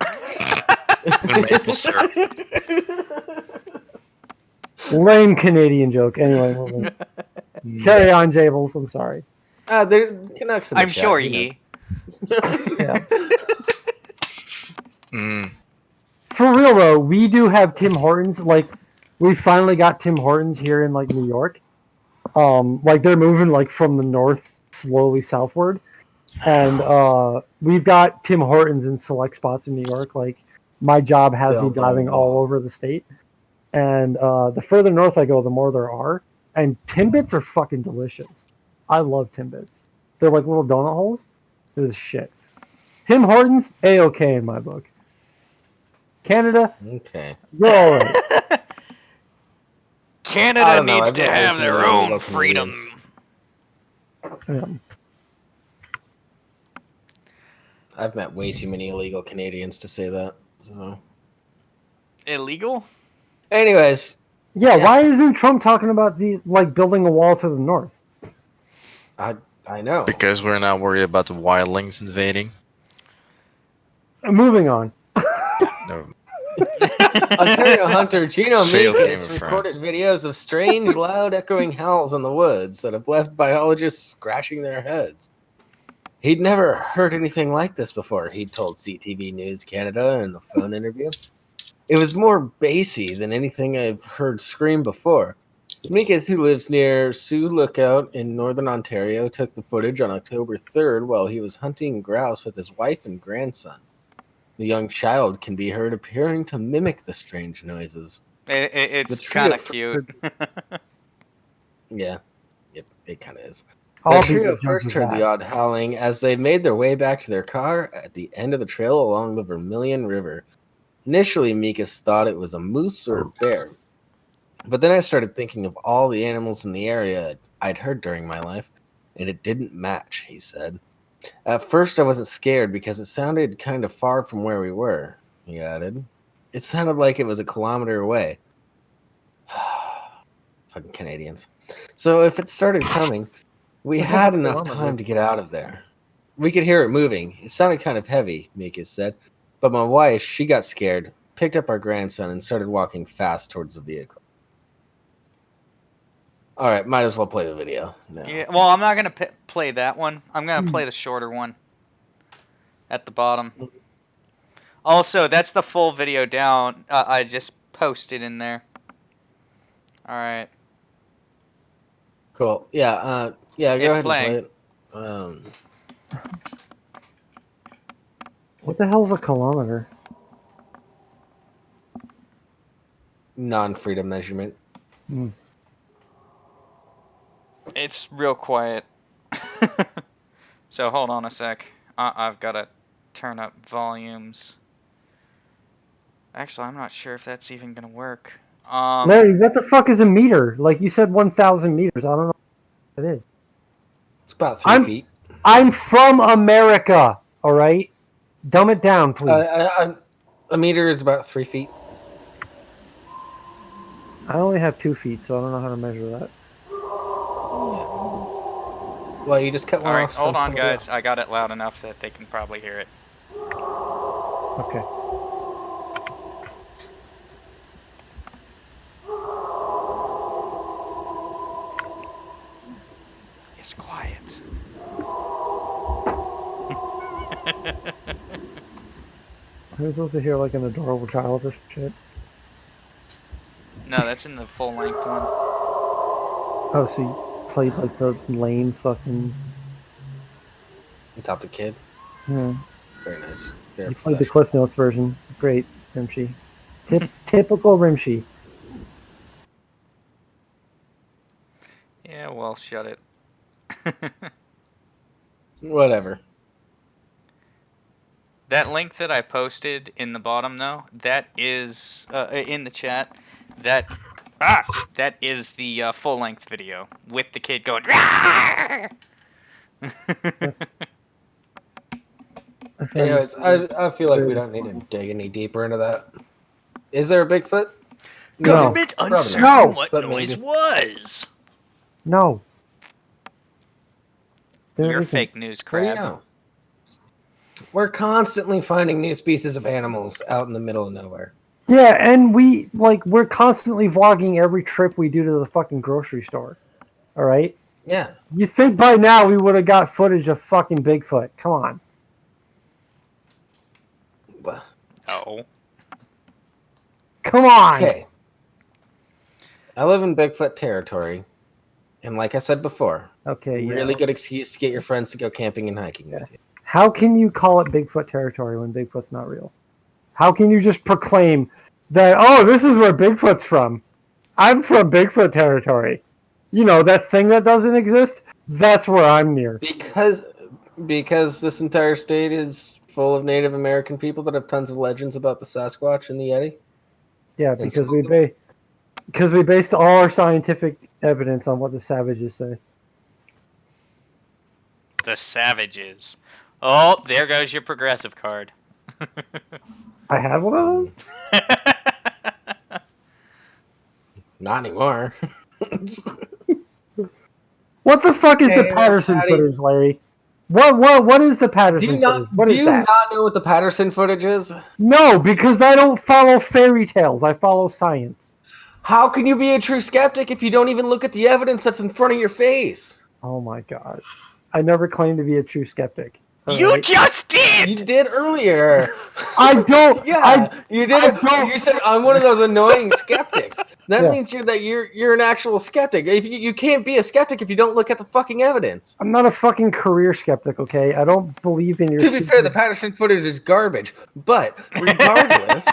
[SPEAKER 4] And maple syrup.
[SPEAKER 3] Lame Canadian joke. Anyway, carry on, Jables. I'm sorry.
[SPEAKER 1] There Canucks in the
[SPEAKER 2] I'm
[SPEAKER 1] chat,
[SPEAKER 2] sure
[SPEAKER 1] you know.
[SPEAKER 2] ye.
[SPEAKER 3] Yeah.
[SPEAKER 4] Mm.
[SPEAKER 3] For real though, we do have Tim Hortons. Like, we finally got Tim Hortons here in like New York. Like they're moving like from the north slowly southward, and we've got Tim Hortons in select spots in New York. Like, my job has me driving all over the state, and the further north I go, the more there are. And Timbits are fucking delicious. I love Timbits. They're like little donut holes. They're the shit. Tim Hortons, A-okay in my book. Canada,
[SPEAKER 1] Okay.
[SPEAKER 3] you're all right.
[SPEAKER 1] I
[SPEAKER 2] Canada
[SPEAKER 1] don't know,
[SPEAKER 2] needs
[SPEAKER 1] I've
[SPEAKER 2] to
[SPEAKER 1] met
[SPEAKER 2] have
[SPEAKER 1] way too
[SPEAKER 2] their
[SPEAKER 1] many
[SPEAKER 2] own
[SPEAKER 1] illegal
[SPEAKER 2] freedom.
[SPEAKER 1] Canadians.
[SPEAKER 3] Yeah.
[SPEAKER 1] I've met way too many illegal Canadians to say that. So.
[SPEAKER 2] Illegal?
[SPEAKER 3] Yeah, why isn't Trump talking about the like building a wall to the north?
[SPEAKER 1] I know.
[SPEAKER 4] Because we're not worried about the wildlings invading.
[SPEAKER 3] Moving on.
[SPEAKER 4] No.
[SPEAKER 1] Ontario hunter Gino
[SPEAKER 4] Failed
[SPEAKER 1] Meek
[SPEAKER 4] Game
[SPEAKER 1] has
[SPEAKER 4] of
[SPEAKER 1] recorded
[SPEAKER 4] France.
[SPEAKER 1] videos of strange, loud, echoing howls in the woods that have left biologists scratching their heads. He'd never heard anything like this before, he told CTV News Canada in a phone interview. It was more bassy than anything I've heard scream before. Meekes, who lives near Sioux Lookout in northern Ontario, took the footage on October 3rd while he was hunting grouse with his wife and grandson. The young child can be heard appearing to mimic the strange noises.
[SPEAKER 2] It's
[SPEAKER 1] The
[SPEAKER 2] kind of
[SPEAKER 1] trio
[SPEAKER 2] cute.
[SPEAKER 1] Yeah, it kind of is.
[SPEAKER 3] All
[SPEAKER 1] The trio
[SPEAKER 3] people jump
[SPEAKER 1] first
[SPEAKER 3] with
[SPEAKER 1] heard the
[SPEAKER 3] that.
[SPEAKER 1] odd howling as they made their way back to their car at the end of the trail along the Vermilion River. Initially, Meekes thought it was a moose or a bear. But then I started thinking of all the animals in the area I'd heard during my life, and it didn't match, he said. At first, I wasn't scared because it sounded kind of far from where we were, he added. It sounded like it was a kilometer away. Fucking Canadians. So if it started coming, we had enough time to get out of there. We could hear it moving. It sounded kind of heavy, Meekes said. But my wife, she got scared, picked up our grandson, and started walking fast towards the vehicle. All right, might as well play the video now.
[SPEAKER 2] Yeah, well, I'm not going to play that one. I'm going to play the shorter one at the bottom. Also, that's the full video down. I just posted in there. All right.
[SPEAKER 1] Cool. Yeah, go ahead
[SPEAKER 2] playing.
[SPEAKER 1] and play it.
[SPEAKER 3] What the hell's a kilometer?
[SPEAKER 1] Non-freedom measurement.
[SPEAKER 2] It's real quiet. So hold on a sec. I've got to turn up volumes. Actually, I'm not sure if that's even going to work.
[SPEAKER 3] Larry, what the fuck is a meter? Like, you said 1,000 meters. I don't know what it is.
[SPEAKER 1] It's about 3 feet.
[SPEAKER 3] I'm from America, all right? Dumb it down, please.
[SPEAKER 1] A meter is about 3 feet.
[SPEAKER 3] I only have 2 feet, so I don't know how to measure that.
[SPEAKER 1] Well, you just cut one
[SPEAKER 2] All right,
[SPEAKER 1] off.
[SPEAKER 2] hold
[SPEAKER 1] from
[SPEAKER 2] on,
[SPEAKER 1] somebody
[SPEAKER 2] guys.
[SPEAKER 1] else.
[SPEAKER 2] I got it loud enough that they can probably hear it.
[SPEAKER 3] Okay.
[SPEAKER 2] It's quiet.
[SPEAKER 3] Am I supposed to hear like an adorable child or shit?
[SPEAKER 2] No, that's in the full length one.
[SPEAKER 3] Oh, so you played like the lame fucking.
[SPEAKER 1] Without the kid.
[SPEAKER 3] Yeah.
[SPEAKER 1] Very nice. Very
[SPEAKER 3] You played the
[SPEAKER 1] professional.
[SPEAKER 3] Cliff Notes version. Great, Rimshee. Typical Rimshee.
[SPEAKER 2] Yeah, well, shut it.
[SPEAKER 1] Whatever.
[SPEAKER 2] That link that I posted in the bottom, though, that is in the chat. That is the full-length video with the kid going.
[SPEAKER 1] Anyways, I feel like we don't need to dig any deeper into that. Is there a Bigfoot?
[SPEAKER 3] No.
[SPEAKER 2] Government
[SPEAKER 1] Probably
[SPEAKER 2] uncertain
[SPEAKER 3] not.
[SPEAKER 2] what
[SPEAKER 1] But
[SPEAKER 2] noise
[SPEAKER 1] maybe.
[SPEAKER 2] was.
[SPEAKER 3] No. There
[SPEAKER 2] You're
[SPEAKER 3] isn't.
[SPEAKER 2] fake news,
[SPEAKER 1] What do you
[SPEAKER 2] crab.
[SPEAKER 1] know? We're constantly finding new species of animals out in the middle of nowhere.
[SPEAKER 3] Yeah, and we're constantly vlogging every trip we do to the fucking grocery store. All right?
[SPEAKER 1] Yeah.
[SPEAKER 3] You think by now we would have got footage of fucking Bigfoot. Come on.
[SPEAKER 1] But,
[SPEAKER 2] Oh.
[SPEAKER 3] Come on.
[SPEAKER 1] okay. I live in Bigfoot territory. And like I said before,
[SPEAKER 3] Okay, yeah.
[SPEAKER 1] really good excuse to get your friends to go camping and hiking with you.
[SPEAKER 3] How can you call it Bigfoot territory when Bigfoot's not real? How can you just proclaim that, oh, this is where Bigfoot's from? I'm from Bigfoot territory. You know, that thing that doesn't exist? That's where I'm near.
[SPEAKER 1] Because this entire state is full of Native American people that have tons of legends about the Sasquatch and the Yeti.
[SPEAKER 3] Yeah,
[SPEAKER 1] And
[SPEAKER 3] because
[SPEAKER 1] Skook'em.
[SPEAKER 3] we based all our scientific evidence on what the savages say.
[SPEAKER 2] The savages. Oh, there goes your progressive card.
[SPEAKER 3] I have one of those?
[SPEAKER 1] Not anymore.
[SPEAKER 3] What the fuck is the
[SPEAKER 1] Hey,
[SPEAKER 3] Patterson
[SPEAKER 1] Patty.
[SPEAKER 3] footage, Larry? What is the Patterson footage? What
[SPEAKER 1] do
[SPEAKER 3] is
[SPEAKER 1] you
[SPEAKER 3] that?
[SPEAKER 1] not know what the Patterson footage is?
[SPEAKER 3] No, because I don't follow fairy tales. I follow science.
[SPEAKER 1] How can you be a true skeptic if you don't even look at the evidence that's in front of your face?
[SPEAKER 3] Oh my god. I never claimed to be a true skeptic.
[SPEAKER 2] You
[SPEAKER 3] Alright?
[SPEAKER 2] just did!
[SPEAKER 1] You did earlier.
[SPEAKER 3] I don't.
[SPEAKER 1] Yeah, you did
[SPEAKER 3] I
[SPEAKER 1] it.
[SPEAKER 3] don't-
[SPEAKER 1] You said I'm one of those annoying skeptics. That
[SPEAKER 3] Yeah.
[SPEAKER 1] means you're an actual skeptic. If you can't be a skeptic if you don't look at the fucking evidence.
[SPEAKER 3] I'm not a fucking career skeptic, okay? I don't believe in your.
[SPEAKER 1] To be fair, the Patterson footage is garbage. But regardless,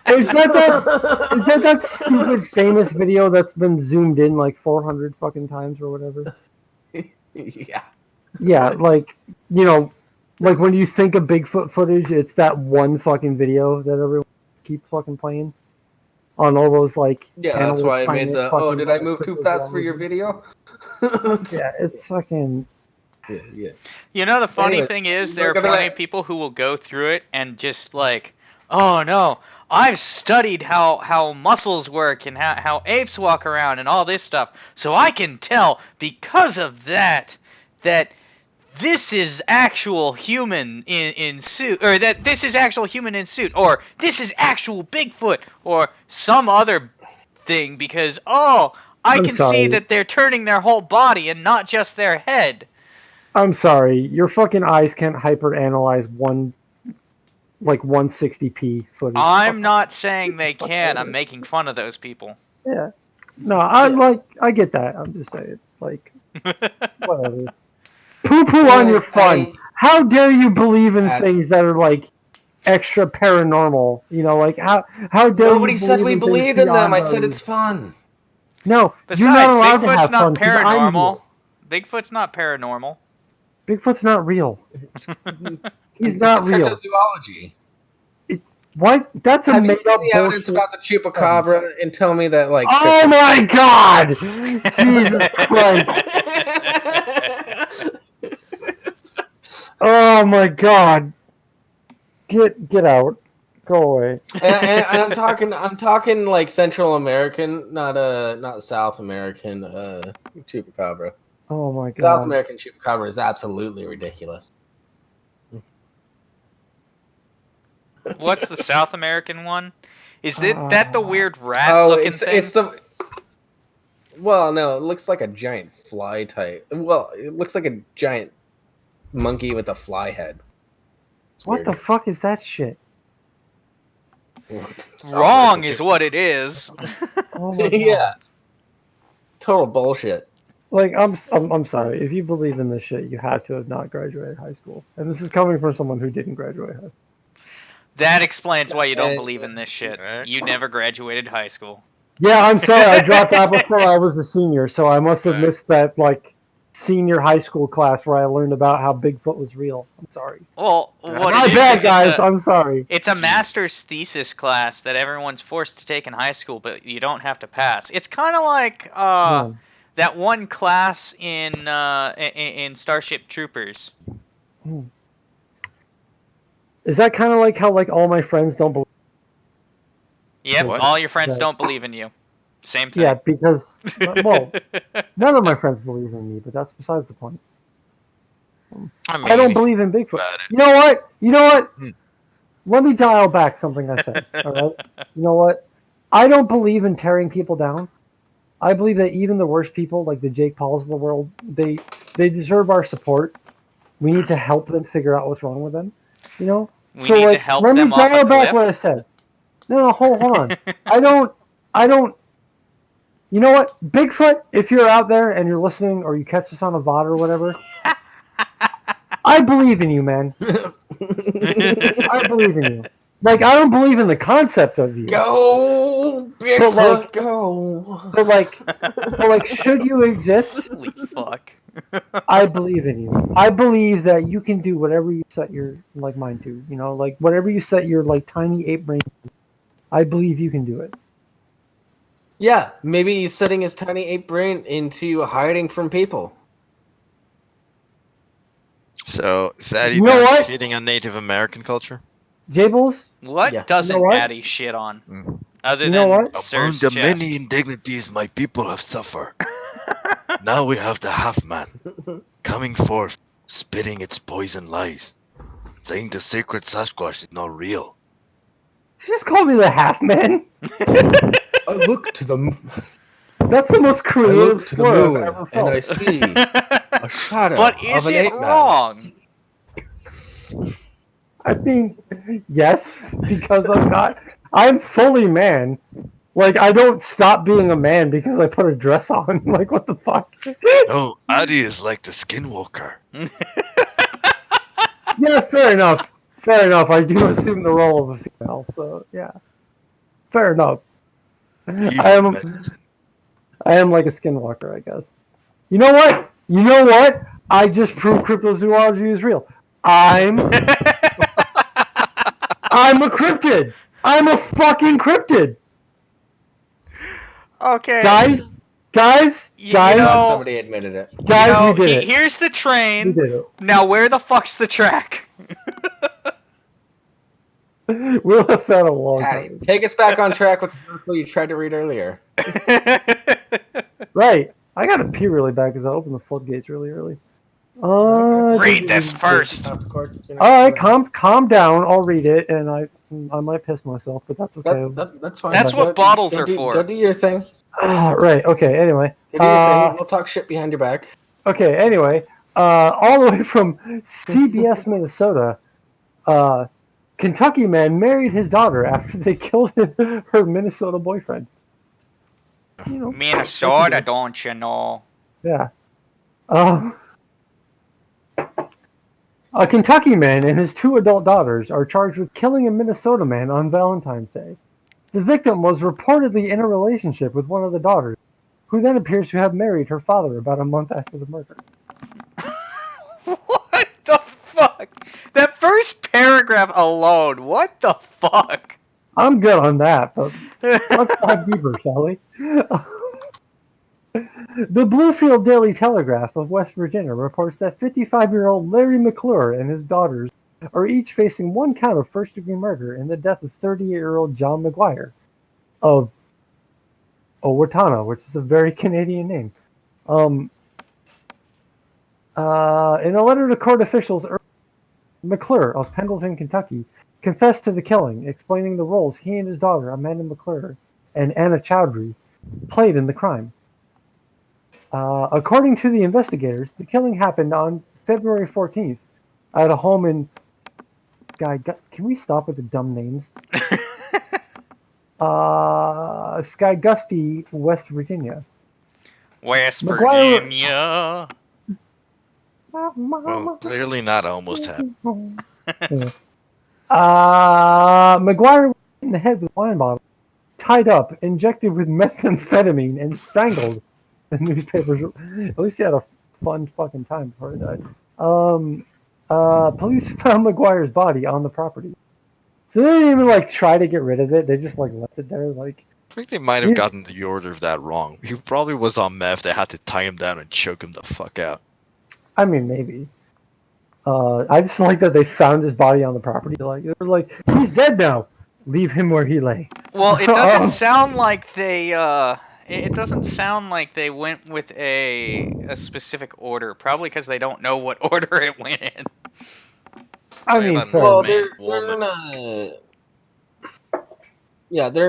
[SPEAKER 3] Is that that stupid famous video that's been zoomed in like 400 fucking times or whatever?
[SPEAKER 1] yeah.
[SPEAKER 3] Yeah, like, you know, like when you think of Bigfoot footage, it's that one fucking video that everyone keep fucking playing on all those like.
[SPEAKER 1] Yeah, that's
[SPEAKER 3] animal
[SPEAKER 1] why I made
[SPEAKER 3] planet
[SPEAKER 1] the.
[SPEAKER 3] fucking
[SPEAKER 1] Oh, did I move too
[SPEAKER 3] crypto
[SPEAKER 1] fast for your
[SPEAKER 3] zoology.
[SPEAKER 1] video?
[SPEAKER 3] Yeah, it's fucking.
[SPEAKER 1] Yeah.
[SPEAKER 2] You know, the funny
[SPEAKER 1] Anyway,
[SPEAKER 2] thing is,
[SPEAKER 1] look
[SPEAKER 2] there are
[SPEAKER 1] at
[SPEAKER 2] plenty
[SPEAKER 1] that.
[SPEAKER 2] of people who will go through it and just like, oh no, I've studied how muscles work and how apes walk around and all this stuff, so I can tell because of that this is actual human in suit, or that this is actual human in suit, or this is actual Bigfoot, or some other thing because, oh, I
[SPEAKER 3] I'm
[SPEAKER 2] can
[SPEAKER 3] sorry.
[SPEAKER 2] see that they're turning their whole body and not just their head.
[SPEAKER 3] I'm sorry, your fucking eyes can't hyper-analyze 160p footage.
[SPEAKER 2] I'm not saying they can. I'm making fun of those people.
[SPEAKER 3] Yeah. No, I get that. I'm just saying, like, whatever. Poo-poo on your fun. How dare you believe in things that are like extra paranormal? You know, like how dare
[SPEAKER 1] Nobody
[SPEAKER 3] you
[SPEAKER 1] said we
[SPEAKER 3] things
[SPEAKER 1] believed in them.
[SPEAKER 3] beyond
[SPEAKER 1] I said
[SPEAKER 3] our-
[SPEAKER 1] it's fun.
[SPEAKER 3] No,
[SPEAKER 2] Besides,
[SPEAKER 3] you're not allowed to
[SPEAKER 2] Bigfoot's
[SPEAKER 3] have fun
[SPEAKER 2] not
[SPEAKER 3] 'cause I'm
[SPEAKER 2] paranormal. Bigfoot's not paranormal.
[SPEAKER 3] here. Bigfoot's not real. He's
[SPEAKER 1] It's
[SPEAKER 3] not real.
[SPEAKER 1] cryptozoology.
[SPEAKER 3] What? That's a
[SPEAKER 1] Have you
[SPEAKER 3] made
[SPEAKER 1] seen
[SPEAKER 3] up
[SPEAKER 1] the evidence
[SPEAKER 3] bullshit.
[SPEAKER 1] about the chupacabra and tell me that like?
[SPEAKER 3] Oh my god! Jesus Christ! Oh my god! Get out! Go away!
[SPEAKER 1] and I'm talking like Central American, not South American chupacabra.
[SPEAKER 3] Oh my god!
[SPEAKER 1] South American chupacabra is absolutely ridiculous.
[SPEAKER 2] What's the South American one? Is it that the weird rat
[SPEAKER 1] Oh,
[SPEAKER 2] looking thing?
[SPEAKER 1] it's the. Well, no, it looks like a giant fly type. Well, it looks like a giant monkey with a fly head. It's
[SPEAKER 3] What
[SPEAKER 1] weird.
[SPEAKER 3] the fuck is that shit?
[SPEAKER 2] Wrong is what it is.
[SPEAKER 3] Oh my god.
[SPEAKER 1] Yeah. Total bullshit.
[SPEAKER 3] Like, I'm sorry. If you believe in this shit, you have to have not graduated high school. And this is coming from someone who didn't graduate high school.
[SPEAKER 2] That explains why you don't
[SPEAKER 1] And-
[SPEAKER 2] believe in this shit.
[SPEAKER 4] Right.
[SPEAKER 2] You never graduated high school.
[SPEAKER 3] Yeah, I'm sorry. I dropped out before I was a senior, so I must have
[SPEAKER 4] Right.
[SPEAKER 3] missed that, like, senior high school class where I learned about how Bigfoot was real. I'm sorry.
[SPEAKER 2] Well, what
[SPEAKER 3] My
[SPEAKER 2] it
[SPEAKER 3] bad,
[SPEAKER 2] is
[SPEAKER 3] guys. I'm sorry.
[SPEAKER 2] it's a
[SPEAKER 4] Jeez.
[SPEAKER 2] master's thesis class that everyone's forced to take in high school, but you don't have to pass. It's kind of like
[SPEAKER 3] Yeah.
[SPEAKER 2] that one class in Starship Troopers.
[SPEAKER 3] Is that kind of like how, like, all my friends don't believe?
[SPEAKER 2] Yep,
[SPEAKER 4] What?
[SPEAKER 2] all your friends
[SPEAKER 3] Yeah.
[SPEAKER 2] don't believe in you. Same thing.
[SPEAKER 3] Yeah, because, well, none of my friends believe in me, but that's besides the point. I don't believe in Bigfoot.
[SPEAKER 4] about it.
[SPEAKER 3] You know what? You know what?
[SPEAKER 4] Hmm.
[SPEAKER 3] Let me dial back something I said. All right. You know what? I don't believe in tearing people down. I believe that even the worst people, like the Jake Pauls of the world, they deserve our support. We need to help them figure out what's wrong with them. You know.
[SPEAKER 2] We
[SPEAKER 3] So,
[SPEAKER 2] need
[SPEAKER 3] like,
[SPEAKER 2] to help
[SPEAKER 3] let me
[SPEAKER 2] them off a
[SPEAKER 3] dial back
[SPEAKER 2] cliff.
[SPEAKER 3] what I said. No, hold on. I don't. You know what? Bigfoot, if you're out there and you're listening or you catch us on a VOD or whatever, I believe in you, man. I believe in you. Like, I don't believe in the concept of you.
[SPEAKER 1] Go, Bigfoot,
[SPEAKER 3] like-
[SPEAKER 1] go.
[SPEAKER 3] But like, should you exist,
[SPEAKER 2] Holy fuck.
[SPEAKER 3] I believe in you. I believe that you can do whatever you set your like mind to. You know, like whatever you set your like tiny ape brain to. I believe you can do it.
[SPEAKER 1] Yeah, maybe he's setting his tiny ape brain into hiding from people.
[SPEAKER 4] So, is that
[SPEAKER 3] You know
[SPEAKER 4] even
[SPEAKER 3] what?
[SPEAKER 4] shitting on Native American culture?
[SPEAKER 3] Jables,
[SPEAKER 2] What
[SPEAKER 1] Yeah.
[SPEAKER 2] doesn't
[SPEAKER 3] You know what?
[SPEAKER 2] Addy shit on?
[SPEAKER 4] Mm.
[SPEAKER 2] Other
[SPEAKER 3] You know
[SPEAKER 2] than
[SPEAKER 3] what?
[SPEAKER 2] Sir's
[SPEAKER 4] Among the
[SPEAKER 2] chest.
[SPEAKER 4] many indignities my people have suffered, now we have the half man coming forth, spitting its poison lies, saying the sacred Sasquatch is not real.
[SPEAKER 3] you just call me the half man.
[SPEAKER 1] I look to the
[SPEAKER 3] That's the most
[SPEAKER 1] I
[SPEAKER 3] creative
[SPEAKER 1] look to the
[SPEAKER 3] slur I've
[SPEAKER 1] moon
[SPEAKER 3] ever
[SPEAKER 1] and I
[SPEAKER 3] felt.
[SPEAKER 1] see a shadow
[SPEAKER 2] But
[SPEAKER 1] of
[SPEAKER 2] is
[SPEAKER 1] an
[SPEAKER 2] it
[SPEAKER 1] ape man.
[SPEAKER 2] wrong?
[SPEAKER 3] I mean, yes, because I'm fully man. Like, I don't stop being a man because I put a dress on. Like, what the fuck?
[SPEAKER 4] No, Adi is like the skinwalker.
[SPEAKER 3] Yeah, fair enough. Fair enough. I do assume the role of a female, so yeah. Fair enough.
[SPEAKER 4] Evil
[SPEAKER 3] I am
[SPEAKER 4] medicine.
[SPEAKER 3] I am like a skinwalker, I guess. You know what? You know what? I just proved cryptozoology is real. I'm a cryptid. I'm a fucking cryptid.
[SPEAKER 2] Okay.
[SPEAKER 3] Guys,
[SPEAKER 2] You
[SPEAKER 3] guys,
[SPEAKER 2] know-
[SPEAKER 1] Glad somebody admitted it.
[SPEAKER 3] guys, we did it.
[SPEAKER 2] Here's the
[SPEAKER 3] We
[SPEAKER 2] train.
[SPEAKER 3] did it.
[SPEAKER 2] Now where the fuck's the track?
[SPEAKER 3] We'll have found a long
[SPEAKER 1] Patty,
[SPEAKER 3] time.
[SPEAKER 1] take us back on track with the article you tried to read earlier.
[SPEAKER 3] Right. I gotta pee really bad because I opened the floodgates really early.
[SPEAKER 2] Read this first.
[SPEAKER 1] All
[SPEAKER 3] Alright, calm down. I'll read it, and I might piss myself, but that's okay.
[SPEAKER 1] That's fine.
[SPEAKER 2] That's what bottles are for.
[SPEAKER 1] Go do your thing.
[SPEAKER 3] Right. Okay. Anyway.
[SPEAKER 1] Go do your thing. We'll talk shit behind your back.
[SPEAKER 3] Okay. Anyway. All the way from CBS, Minnesota. Kentucky man married his daughter after they killed her Minnesota boyfriend. You know.
[SPEAKER 2] Minnesota, don't you know?
[SPEAKER 3] Yeah. A Kentucky man and his 2 adult daughters are charged with killing a Minnesota man on Valentine's Day. The victim was reportedly in a relationship with one of the daughters, who then appears to have married her father about a month after the murder.
[SPEAKER 2] What the fuck? That first paragraph alone, what the fuck?
[SPEAKER 3] I'm good on that, but let's dive deeper, shall we? The Bluefield Daily Telegraph of West Virginia reports that 55-year-old Larry McClure and his daughters are each facing 1 count of first-degree murder in the death of 38-year-old John McGuire of Owatonna, which is a very Canadian name. In a letter to court officials, McClure of Pendleton, Kentucky, confessed to the killing, explaining the roles he and his daughter, Amanda McClure and Anna Chowdhury, played in the crime. According to the investigators, the killing happened on February 14th at a home in... Can we stop with the dumb names? Skygusty, West Virginia.
[SPEAKER 2] West
[SPEAKER 3] McGuire-
[SPEAKER 2] Virginia.
[SPEAKER 4] Well, clearly not almost happened.
[SPEAKER 3] Yeah. McGuire was hit in the head with a wine bottle, tied up, injected with methamphetamine, and strangled. The newspapers. At least he had a fun fucking time before he died. Police found McGuire's body on the property. So they didn't even try to get rid of it. They just left it there.
[SPEAKER 4] I think they might have gotten the order of that wrong. He probably was on meth. They had to tie him down and choke him the fuck out.
[SPEAKER 3] I mean, maybe. I just like that they found his body on the property. They were like, he's dead now. Leave him where he lay.
[SPEAKER 2] Well, it doesn't sound like they. It doesn't sound like they went with a specific order. Probably because they don't know what order it went in.
[SPEAKER 3] I mean,
[SPEAKER 1] well, they're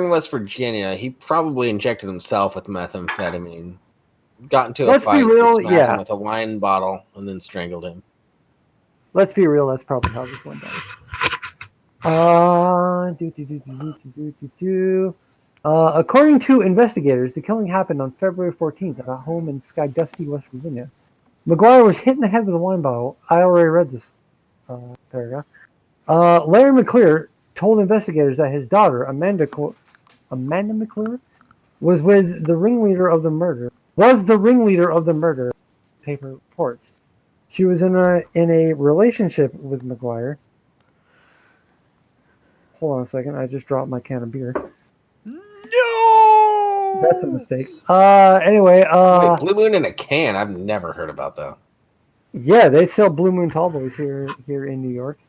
[SPEAKER 1] in West Virginia. He probably injected himself with methamphetamine. Got into a fight, smacked him with a wine bottle, and then strangled him.
[SPEAKER 3] Let's be real. That's probably how this went down. According to investigators, the killing happened on February 14th at a home in Skagusty, West Virginia. McGuire was hit in the head with a wine bottle. I already read this paragraph. Larry McClure told investigators that his daughter, Amanda McClure, was the ringleader of the murder. Paper reports. She was in a relationship with McGuire. Hold on a second. I just dropped my can of beer.
[SPEAKER 2] No!
[SPEAKER 3] That's a mistake. Anyway.
[SPEAKER 1] Wait, Blue Moon in a can? I've never heard about that.
[SPEAKER 3] Yeah, they sell Blue Moon Tall Boys here in New York.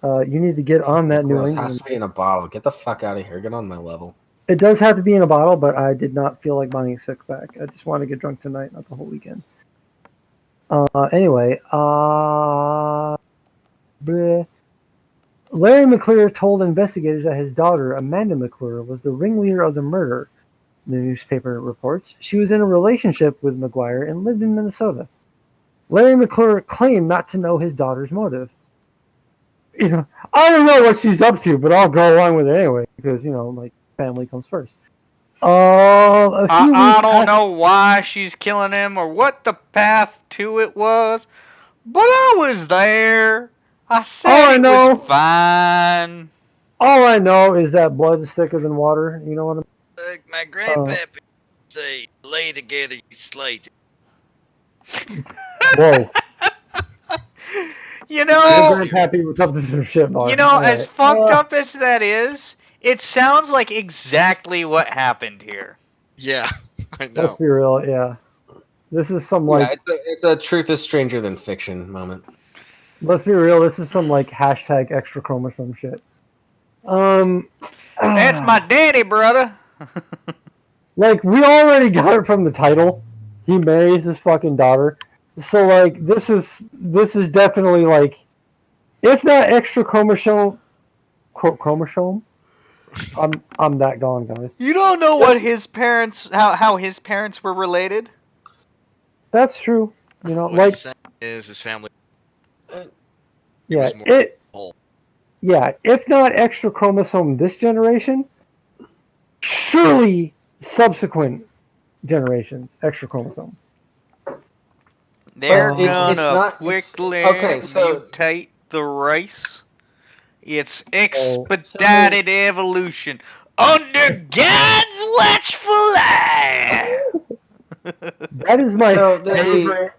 [SPEAKER 3] You need to get on that New England.
[SPEAKER 1] It has to be in a bottle. Get the fuck out of here. Get on my level.
[SPEAKER 3] It does have to be in a bottle, but I did not feel like buying a six-pack. I just want to get drunk tonight, not the whole weekend. Anyway, Larry McClure told investigators that his daughter, Amanda McClure, was the ringleader of the murder, the newspaper reports. She was in a relationship with McGuire and lived in Minnesota. Larry McClure claimed not to know his daughter's motive. I don't know what she's up to, but I'll go along with it anyway, because, family comes first.
[SPEAKER 2] I don't know why she's killing him or what the path to it was, but I was there. I said it was fine.
[SPEAKER 3] All I know is that blood is thicker than water. You know what I mean?
[SPEAKER 4] Like my grandpappy say, lay together, you slay.
[SPEAKER 3] Whoa.
[SPEAKER 2] Your grandpappy was up to some shit, Mark. As fucked up as that is, it sounds like exactly what happened here.
[SPEAKER 4] Yeah, I know.
[SPEAKER 3] Let's be real, yeah. This is some
[SPEAKER 1] it's a truth is stranger than fiction moment.
[SPEAKER 3] Let's be real, this is some hashtag extra chromosome shit.
[SPEAKER 2] That's my daddy, brother.
[SPEAKER 3] We already got it from the title. He marries his fucking daughter. So this is definitely if not extra chromosome. I'm that gone, guys.
[SPEAKER 2] You don't know what his parents, how his parents were related.
[SPEAKER 3] That's true.
[SPEAKER 4] What he's saying is his family.
[SPEAKER 3] Yeah, if not extra chromosome this generation, surely subsequent generations extra chromosome.
[SPEAKER 2] They're gonna quickly mutate the race. It's expedited evolution under God's watchful eye.
[SPEAKER 3] That is my favorite.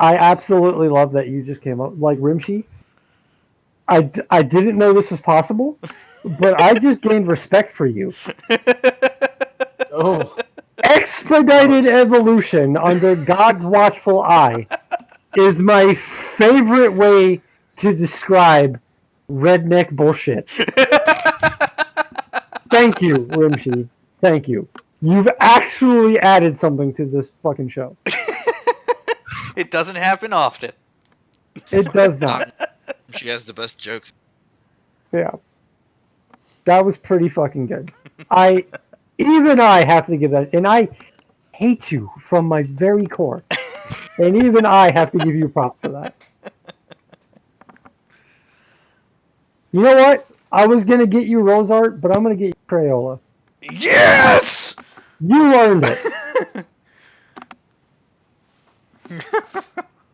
[SPEAKER 3] I absolutely love that you just came up. Rimshee, I didn't know this was possible, but I just gained respect for you.
[SPEAKER 1] Oh.
[SPEAKER 3] Expedited evolution under God's watchful eye is my favorite way to describe redneck bullshit. Thank you, Rimshee. Thank you. You've actually added something to this fucking show.
[SPEAKER 2] It doesn't happen often.
[SPEAKER 3] It does not.
[SPEAKER 4] She has the best jokes.
[SPEAKER 3] Yeah. That was pretty fucking good. Even I have to give that, and I hate you from my very core. And even I have to give you props for that. You know what? I was going to get you Rose Art, but I'm going to get you Crayola.
[SPEAKER 2] Yes!
[SPEAKER 3] You learned it.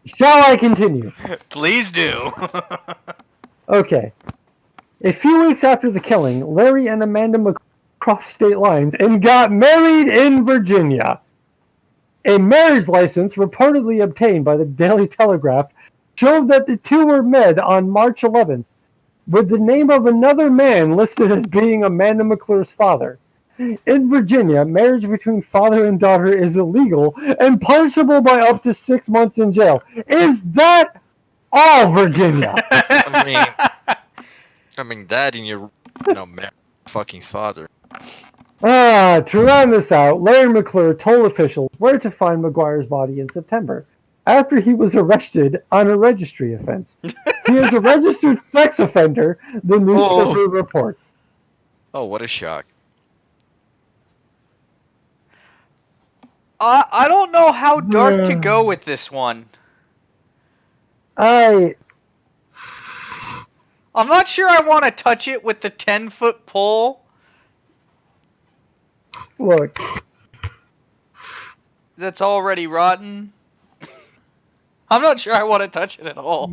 [SPEAKER 3] Shall I continue?
[SPEAKER 2] Please do.
[SPEAKER 3] Okay. A few weeks after the killing, Larry and Amanda McClure crossed state lines and got married in Virginia. A marriage license reportedly obtained by the Daily Telegraph showed that the two were met on March 11th, with the name of another man listed as being Amanda McClure's father. In Virginia, marriage between father and daughter is illegal and punishable by up to 6 months in jail. Is that all, Virginia?
[SPEAKER 4] I mean that and your, married fucking father.
[SPEAKER 3] To round this out, Larry McClure told officials where to find McGuire's body in September, after he was arrested on a registry offense. He is a registered sex offender, the newspaper reports.
[SPEAKER 4] Oh, what a shock.
[SPEAKER 2] I don't know how dark to go with this one.
[SPEAKER 3] I'm
[SPEAKER 2] not sure I want to touch it with the 10-foot pole.
[SPEAKER 3] Look.
[SPEAKER 2] That's already rotten. I'm not sure I want to touch it at all.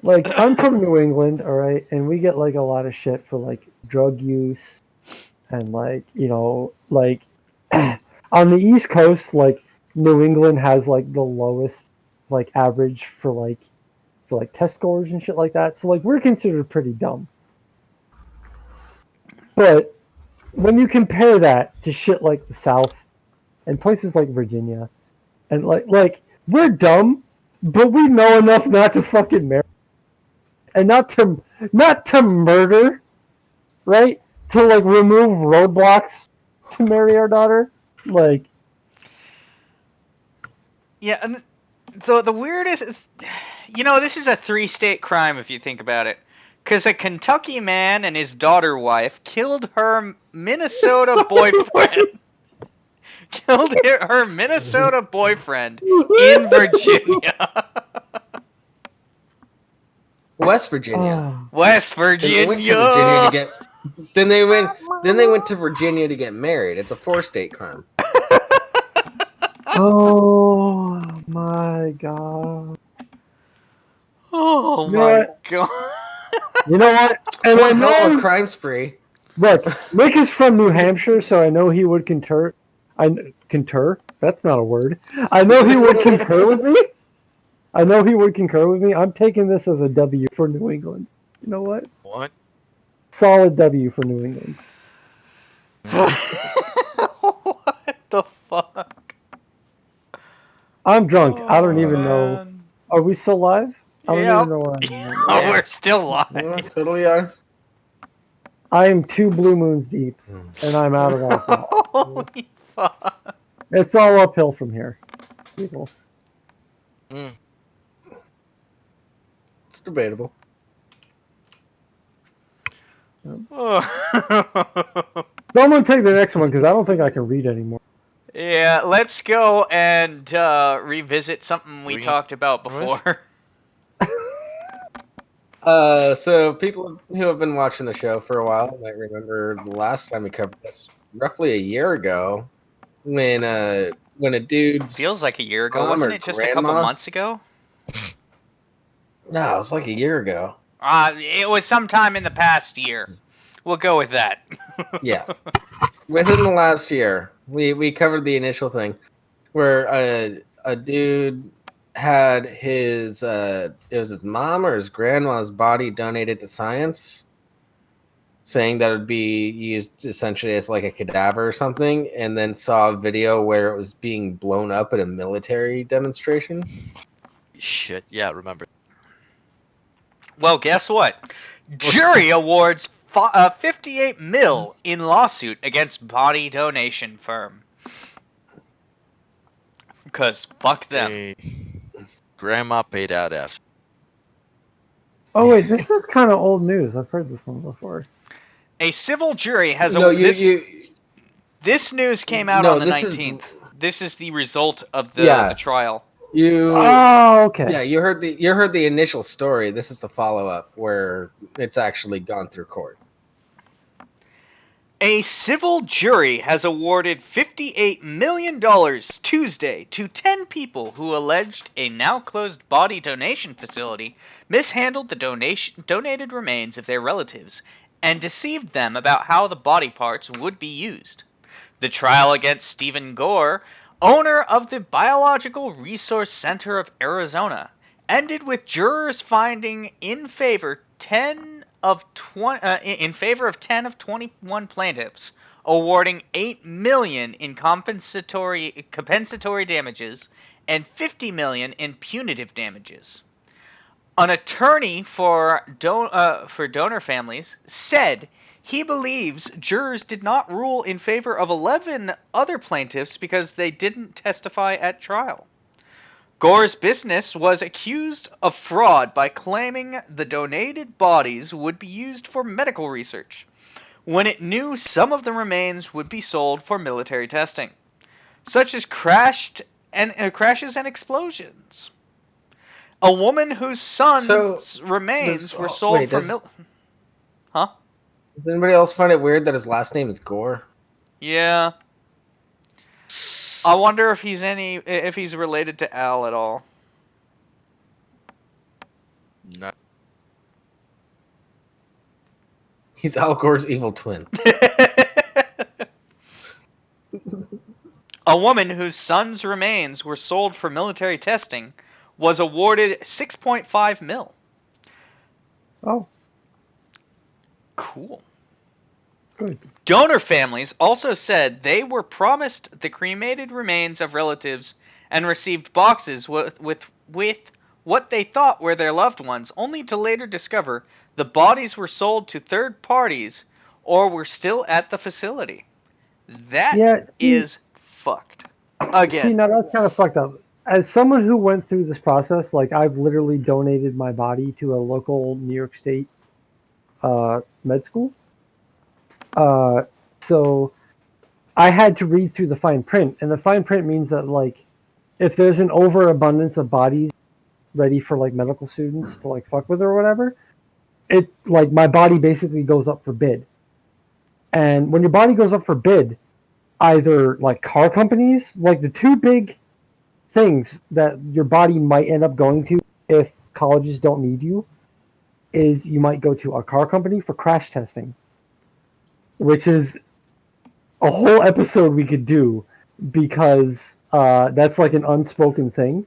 [SPEAKER 3] Like, I'm from New England, alright, and we get, like, a lot of shit for, like, drug use, and, like, on the East Coast, like, New England has, like, the lowest, like, average for test scores and shit like that, so, like, we're considered pretty dumb. But when you compare that to shit like the South, and places like Virginia, and, like, we're dumb, but we know enough not to fucking marry. And not to murder, right? To like remove roadblocks to marry our daughter, like.
[SPEAKER 2] Yeah, and the weirdest, this is a 3-state crime if you think about it, because a Kentucky man and his daughter wife killed her Minnesota boyfriend. Killed her Minnesota boyfriend in Virginia.
[SPEAKER 1] West Virginia.
[SPEAKER 2] West Virginia.
[SPEAKER 1] Then they went to Virginia to get married. It's a 4-state crime.
[SPEAKER 3] Oh my god.
[SPEAKER 2] Oh my god.
[SPEAKER 3] You know what? And I know
[SPEAKER 1] a crime spree.
[SPEAKER 3] Look, Nick is from New Hampshire, so I know he would concur. Concur? That's not a word. I know he would concur with me. I'm taking this as a W for New England. You know what?
[SPEAKER 4] What?
[SPEAKER 3] Solid W for New England.
[SPEAKER 2] What the fuck?
[SPEAKER 3] I'm drunk. I don't even know. Are we still live? I don't even know what I'm doing.
[SPEAKER 2] Oh, we're still live.
[SPEAKER 1] Yeah, totally are.
[SPEAKER 3] I am 2 blue moons deep, and I'm out of alcohol.
[SPEAKER 2] Holy fuck.
[SPEAKER 3] It's all uphill from here, people.
[SPEAKER 1] It's debatable.
[SPEAKER 3] Someone take the next one, because I don't think I can read anymore.
[SPEAKER 2] Yeah, let's go and revisit something we talked about before.
[SPEAKER 1] So people who have been watching the show for a while might remember the last time we covered this, roughly a year ago, when a dude
[SPEAKER 2] feels like a year ago, wasn't it? Just a couple months ago.
[SPEAKER 1] No, it was like a year ago.
[SPEAKER 2] It was sometime in the past year. We'll go with that.
[SPEAKER 1] Yeah, within the last year, we covered the initial thing where a dude had his it was his mom or his grandma's body donated to science, saying that it would be used essentially as like a cadaver or something, and then saw a video where it was being blown up at a military demonstration.
[SPEAKER 4] Shit, yeah, I remember.
[SPEAKER 2] Well, guess what? Jury awards 58 mil in lawsuit against body donation firm. Because fuck them.
[SPEAKER 4] Grandma paid out F.
[SPEAKER 3] Oh wait, this is kind of old news. I've heard this one before.
[SPEAKER 2] A civil jury has this news came out on the 19th. This is the result of the trial.
[SPEAKER 3] Oh, okay.
[SPEAKER 1] Yeah, you heard the initial story. This is the follow-up where it's actually gone through court.
[SPEAKER 2] A civil jury has awarded $58 million Tuesday to 10 people who alleged a now-closed body donation facility mishandled the donated remains of their relatives and deceived them about how the body parts would be used. The trial against Stephen Gore, owner of the Biological Resource Center of Arizona, ended with jurors finding in favor 10 of 21 plaintiffs, awarding $8 million in compensatory damages and $50 million in punitive damages. An attorney for donor families said he believes jurors did not rule in favor of 11 other plaintiffs because they didn't testify at trial. Gore's business was accused of fraud by claiming the donated bodies would be used for medical research, when it knew some of the remains would be sold for military testing, such as crashes and explosions. A woman whose son's remains were sold for Huh?
[SPEAKER 1] Does anybody else find it weird that his last name is Gore?
[SPEAKER 2] Yeah. I wonder if he's related to Al at all.
[SPEAKER 4] No.
[SPEAKER 1] He's Al Gore's evil twin.
[SPEAKER 2] A woman whose son's remains were sold for military testing was awarded $6.5 million.
[SPEAKER 3] Oh.
[SPEAKER 2] Cool.
[SPEAKER 3] Good.
[SPEAKER 2] Donor families also said they were promised the cremated remains of relatives and received boxes with what they thought were their loved ones, only to later discover the bodies were sold to third parties or were still at the facility. That is fucked. Again.
[SPEAKER 3] See, now that's kind of fucked up. As someone who went through this process, like I've literally donated my body to a local New York State med school. So I had to read through the fine print, and the fine print means that like if there's an overabundance of bodies ready for like medical students to like fuck with or whatever, it like my body basically goes up for bid. And when your body goes up for bid, either like car companies, like the two big things that your body might end up going to if colleges don't need you, is you might go to a car company for crash testing, which is a whole episode we could do because that's like an unspoken thing.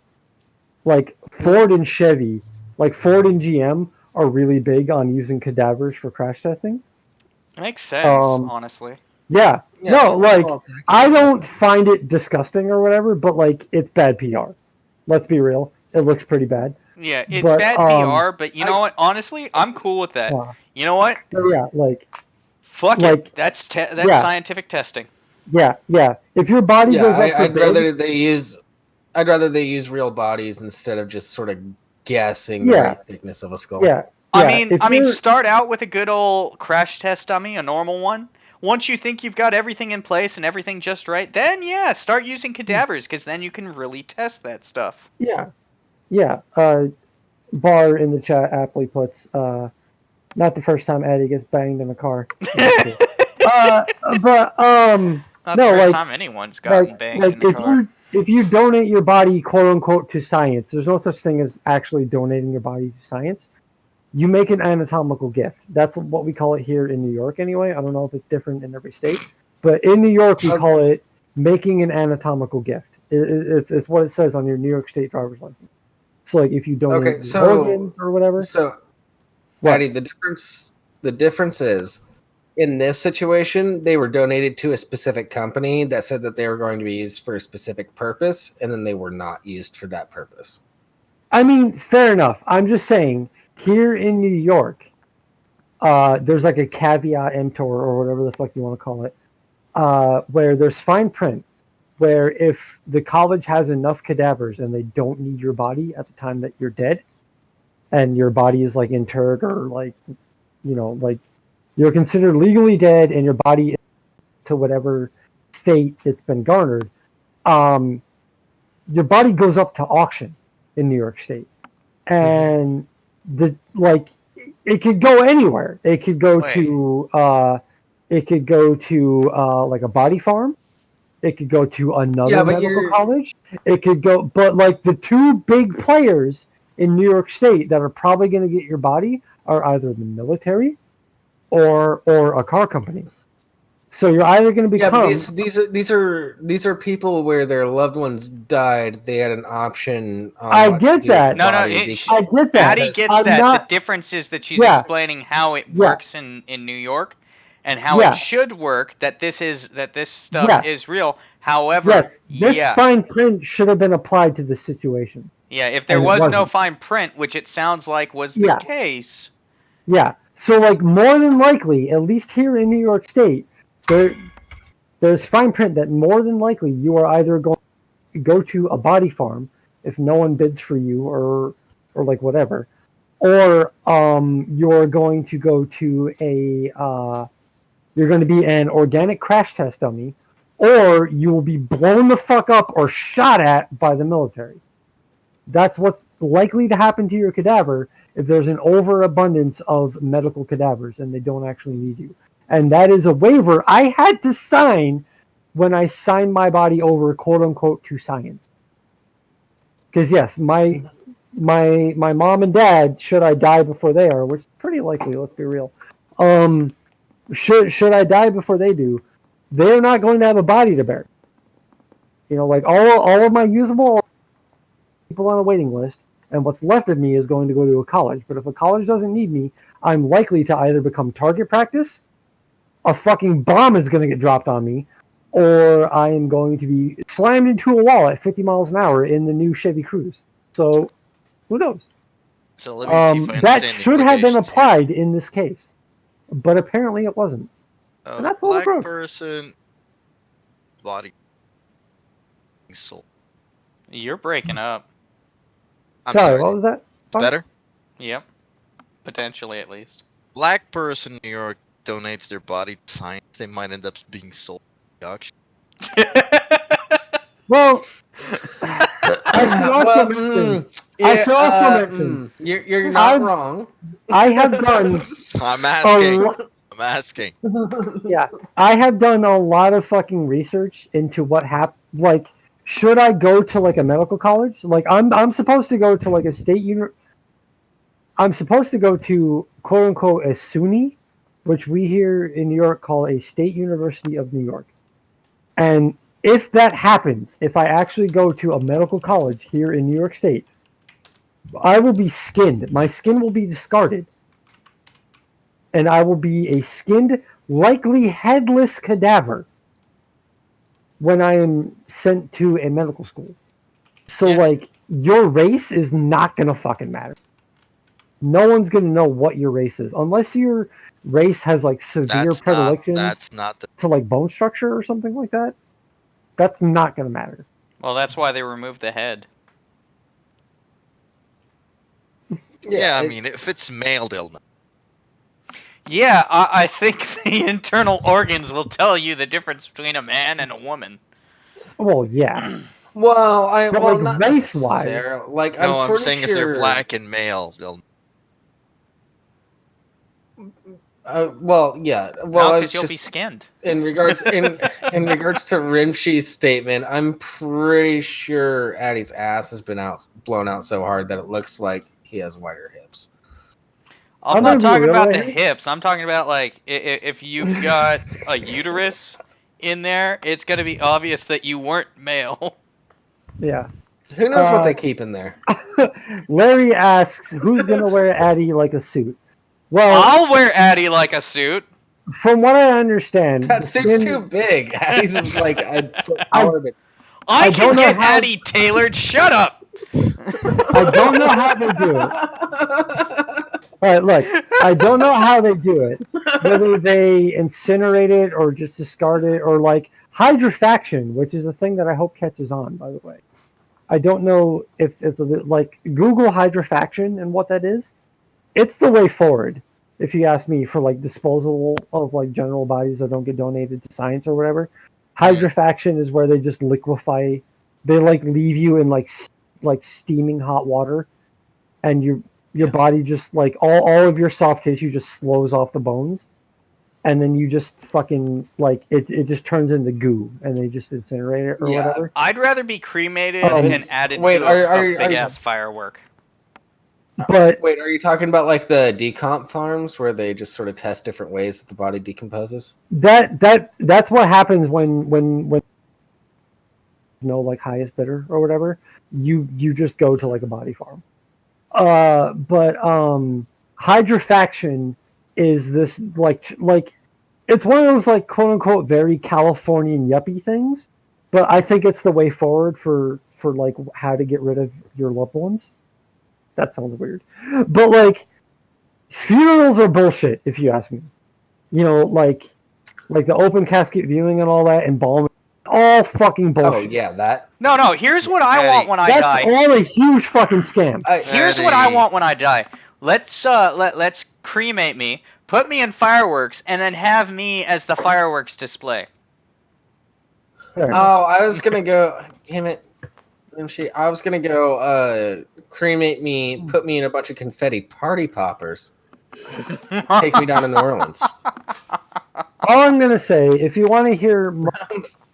[SPEAKER 3] Like Ford and Chevy, like Ford and GM are really big on using cadavers for crash testing.
[SPEAKER 2] Makes sense, honestly.
[SPEAKER 3] Yeah. No, like I don't find it disgusting or whatever, but like it's bad PR. Let's be real. It looks pretty bad.
[SPEAKER 2] Yeah, it's bad PR, but you know what? Honestly, I'm cool with that. You know what?
[SPEAKER 3] Yeah, like
[SPEAKER 2] fuck like, it. That's scientific testing.
[SPEAKER 3] Yeah, yeah. If your body goes up,
[SPEAKER 1] I'd rather they use real bodies instead of just sort of guessing the thickness of a skull.
[SPEAKER 3] Yeah.
[SPEAKER 2] I mean, start out with a good old crash test dummy, a normal one. Once you think you've got everything in place and everything just right, then start using cadavers because then you can really test that stuff.
[SPEAKER 3] Yeah, yeah. Bar in the chat aptly puts, not the first time Eddie gets banged in a car.
[SPEAKER 2] Not the first time anyone's gotten banged in a car.
[SPEAKER 3] If you donate your body, quote unquote, to science, there's no such thing as actually donating your body to science. You make an anatomical gift. That's what we call it here in New York anyway. I don't know if it's different in every state. But in New York, we call it making an anatomical gift. It's what it says on your New York State driver's license. So like if you donate organs or whatever.
[SPEAKER 1] So, Patty, the difference is, in this situation, they were donated to a specific company that said that they were going to be used for a specific purpose, and then they were not used for that purpose.
[SPEAKER 3] I mean, fair enough. I'm just saying, here in New York, there's like a caveat emptor or whatever the fuck you want to call it, where there's fine print, where if the college has enough cadavers and they don't need your body at the time that you're dead, and your body is like interred or like, you know, like you're considered legally dead and your body is to whatever fate it's been garnered, your body goes up to auction in New York State. And it could go anywhere. It could go to It could go to like a body farm. It could go to another medical college. It could go, but like the two big players in New York State that are probably going to get your body are either the military or a car company. So you're either going to become.
[SPEAKER 1] Yeah, but these are people where their loved ones died. They had an option. On
[SPEAKER 3] I get that.
[SPEAKER 2] No,
[SPEAKER 3] I get that.
[SPEAKER 2] Addie gets that. The difference is that she's explaining how it works in New York, and how it should work. That this stuff is real. However,
[SPEAKER 3] this fine print should have been applied to the situation.
[SPEAKER 2] Yeah, if there was no fine print, which it sounds like was the case.
[SPEAKER 3] Yeah. So like more than likely, at least here in New York State, there's fine print that more than likely you are either going to go to a body farm if no one bids for you or like whatever, or you're going to go to you're going to be an organic crash test dummy, or you will be blown the fuck up or shot at by the military. That's what's likely to happen to your cadaver if there's an overabundance of medical cadavers and they don't actually need you. And that is a waiver I had to sign when I signed my body over, quote unquote, to science. Because yes, my mom and dad, should I die before they are, which is pretty likely, let's be real. Should I die before they do, they're not going to have a body to bury. You know, like all of my usable people on a waiting list, and what's left of me is going to go to a college. But if a college doesn't need me, I'm likely to either become target practice, a fucking bomb is going to get dropped on me, or I am going to be slammed into a wall at 50 miles an hour in the new Chevy Cruze. So, who knows?
[SPEAKER 4] So let me see if I
[SPEAKER 3] that should have been applied in this case, but apparently it wasn't.
[SPEAKER 4] And that's all black person body soul.
[SPEAKER 2] You're breaking up.
[SPEAKER 3] Sorry, what was that?
[SPEAKER 4] Better?
[SPEAKER 2] Yep. Potentially, at least.
[SPEAKER 4] Black person in New York donates their body to science, they might end up being sold at auction.
[SPEAKER 3] Well, I should also mention.
[SPEAKER 1] You're not wrong.
[SPEAKER 3] I have done.
[SPEAKER 4] I'm asking.
[SPEAKER 3] Yeah, I have done a lot of fucking research into what happened. Like, should I go to like a medical college? Like, I'm supposed to go to like a state I'm supposed to go to quote unquote a SUNY, which we here in New York call a State University of New York. And if that happens, if I actually go to a medical college here in New York State, I will be skinned. My skin will be discarded. And I will be a skinned, likely headless cadaver when I am sent to a medical school. So, like, your race is not going to fucking matter. No one's going to know what your race is. Unless your race has, like, severe predilections to, like, bone structure or something like that. That's not going to matter.
[SPEAKER 2] Well, that's why they removed the head.
[SPEAKER 4] Yeah, I mean, if it's male, they'll know.
[SPEAKER 2] Yeah, I think the internal organs will tell you the difference between a man and a woman.
[SPEAKER 3] Well, yeah.
[SPEAKER 1] Well,
[SPEAKER 3] like,
[SPEAKER 1] not
[SPEAKER 3] race-wise.
[SPEAKER 1] Like,
[SPEAKER 4] no, I'm
[SPEAKER 1] pretty
[SPEAKER 4] saying
[SPEAKER 1] sure...
[SPEAKER 4] if they're black and male, they'll.
[SPEAKER 1] Well, yeah. Well,
[SPEAKER 2] because you'll be skinned.
[SPEAKER 1] In regards to Rimshee's statement, I'm pretty sure Addie's ass has been blown out so hard that it looks like he has wider hips.
[SPEAKER 2] I'm not talking about the hips. I'm talking about, like, if you've got a uterus in there, it's going to be obvious that you weren't male.
[SPEAKER 3] Yeah.
[SPEAKER 1] Who knows what they keep in there?
[SPEAKER 3] Larry asks, who's going to wear Addie like a suit? Well,
[SPEAKER 2] I'll wear Addie like a suit.
[SPEAKER 3] From what I understand...
[SPEAKER 1] That suit's too big. Addie's like a foot taller than...
[SPEAKER 2] I can get Addie tailored. Shut up!
[SPEAKER 3] I don't know how they do it. All right, look. I don't know how they do it. Whether they incinerate it or just discard it, or like hydrofaction, which is a thing that I hope catches on, by the way. I don't know if like Google hydrofaction and what that is. It's the way forward, if you ask me, for like disposal of like general bodies that don't get donated to science or whatever. Hydrofaction is where they just liquefy. They like leave you in like steaming hot water, and your body just like all of your soft tissue just slows off the bones, and then you just fucking like it just turns into goo, and they just incinerate it or whatever.
[SPEAKER 2] I'd rather be cremated
[SPEAKER 3] Um,
[SPEAKER 2] and added
[SPEAKER 1] wait,
[SPEAKER 2] to a big ass firework.
[SPEAKER 3] But
[SPEAKER 1] wait, are you talking about like the decomp farms where they just sort of test different ways that the body decomposes?
[SPEAKER 3] that's what happens when like highest bidder or whatever. You just go to like a body farm. But hydrofaction is this like it's one of those like quote unquote very Californian yuppie things, but I think it's the way forward for like how to get rid of your loved ones. That sounds weird, but like funerals are bullshit if you ask me. You know, like the open casket viewing and all that, embalming, all fucking bullshit.
[SPEAKER 1] Oh yeah, that.
[SPEAKER 2] No, here's what I want when I
[SPEAKER 3] That's
[SPEAKER 2] die.
[SPEAKER 3] all a huge fucking scam.
[SPEAKER 2] Here's what I want when I die. Let's cremate me, put me in fireworks, and then have me as the fireworks display.
[SPEAKER 1] Oh, I was gonna go. Damn it, Rimshee. I was gonna go cremate me, put me in a bunch of confetti party poppers, take me down to New Orleans.
[SPEAKER 3] All I'm gonna say, if you want to hear what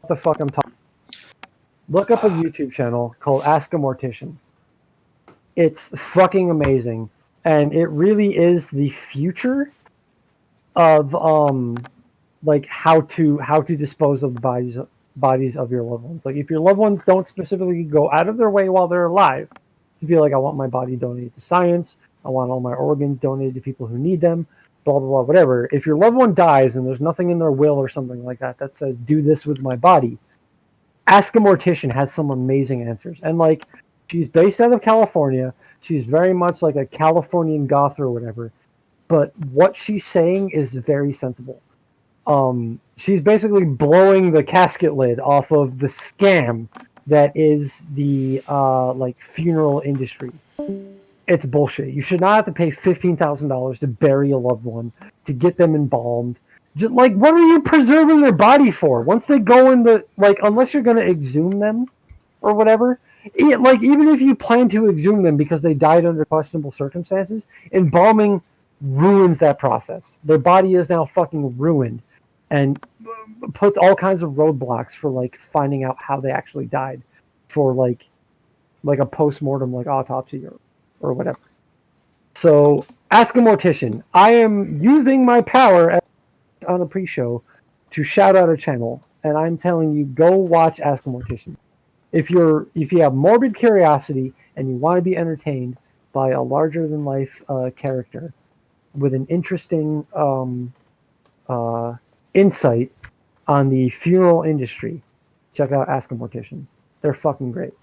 [SPEAKER 3] the fuck I'm talking, look up a YouTube channel called Ask a Mortician. It's fucking amazing, and it really is the future of like how to dispose of the bodies of your loved ones. Like if your loved ones don't specifically go out of their way while they're alive to be like, I want my body donated to science, I want all my organs donated to people who need them, blah blah blah, whatever. If your loved one dies and there's nothing in their will or something like that that says do this with my body, Ask a Mortician has some amazing answers. And like she's based out of California, she's very much like a Californian goth or whatever, but what she's saying is very sensible. She's basically blowing the casket lid off of the scam that is the like funeral industry. It's bullshit. You should not have to pay $15,000 to bury a loved one, to get them embalmed. Just, like, what are you preserving their body for? Once they go in the like, unless you're gonna exhume them or whatever. Like even if you plan to exhume them because they died under questionable circumstances, embalming ruins that process. Their body is now fucking ruined, and puts all kinds of roadblocks for like finding out how they actually died, for like a post-mortem like autopsy or whatever. So Ask a Mortician. I am using my power on a pre-show to shout out a channel, and I'm telling you, go watch Ask a Mortician. If you have morbid curiosity and you want to be entertained by a larger than life character with an interesting insight on the funeral industry, check out Ask a Mortician. They're fucking great.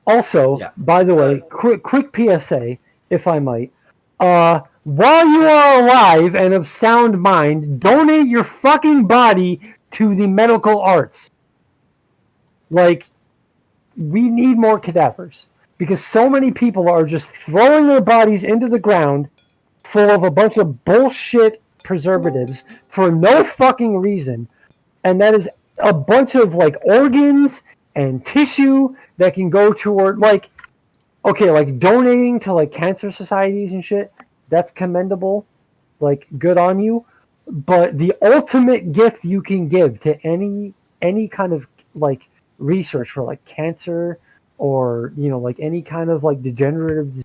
[SPEAKER 3] Also, by the way, quick PSA, if I might. While you are alive and of sound mind, donate your fucking body to the medical arts. Like, we need more cadavers, because so many people are just throwing their bodies into the ground full of a bunch of bullshit preservatives for no fucking reason, and that is a bunch of like organs and tissue that can go toward like, okay, like donating to like cancer societies and shit. That's commendable, like good on you. But the ultimate gift you can give to any kind of like research for like cancer or like any kind of like degenerative disease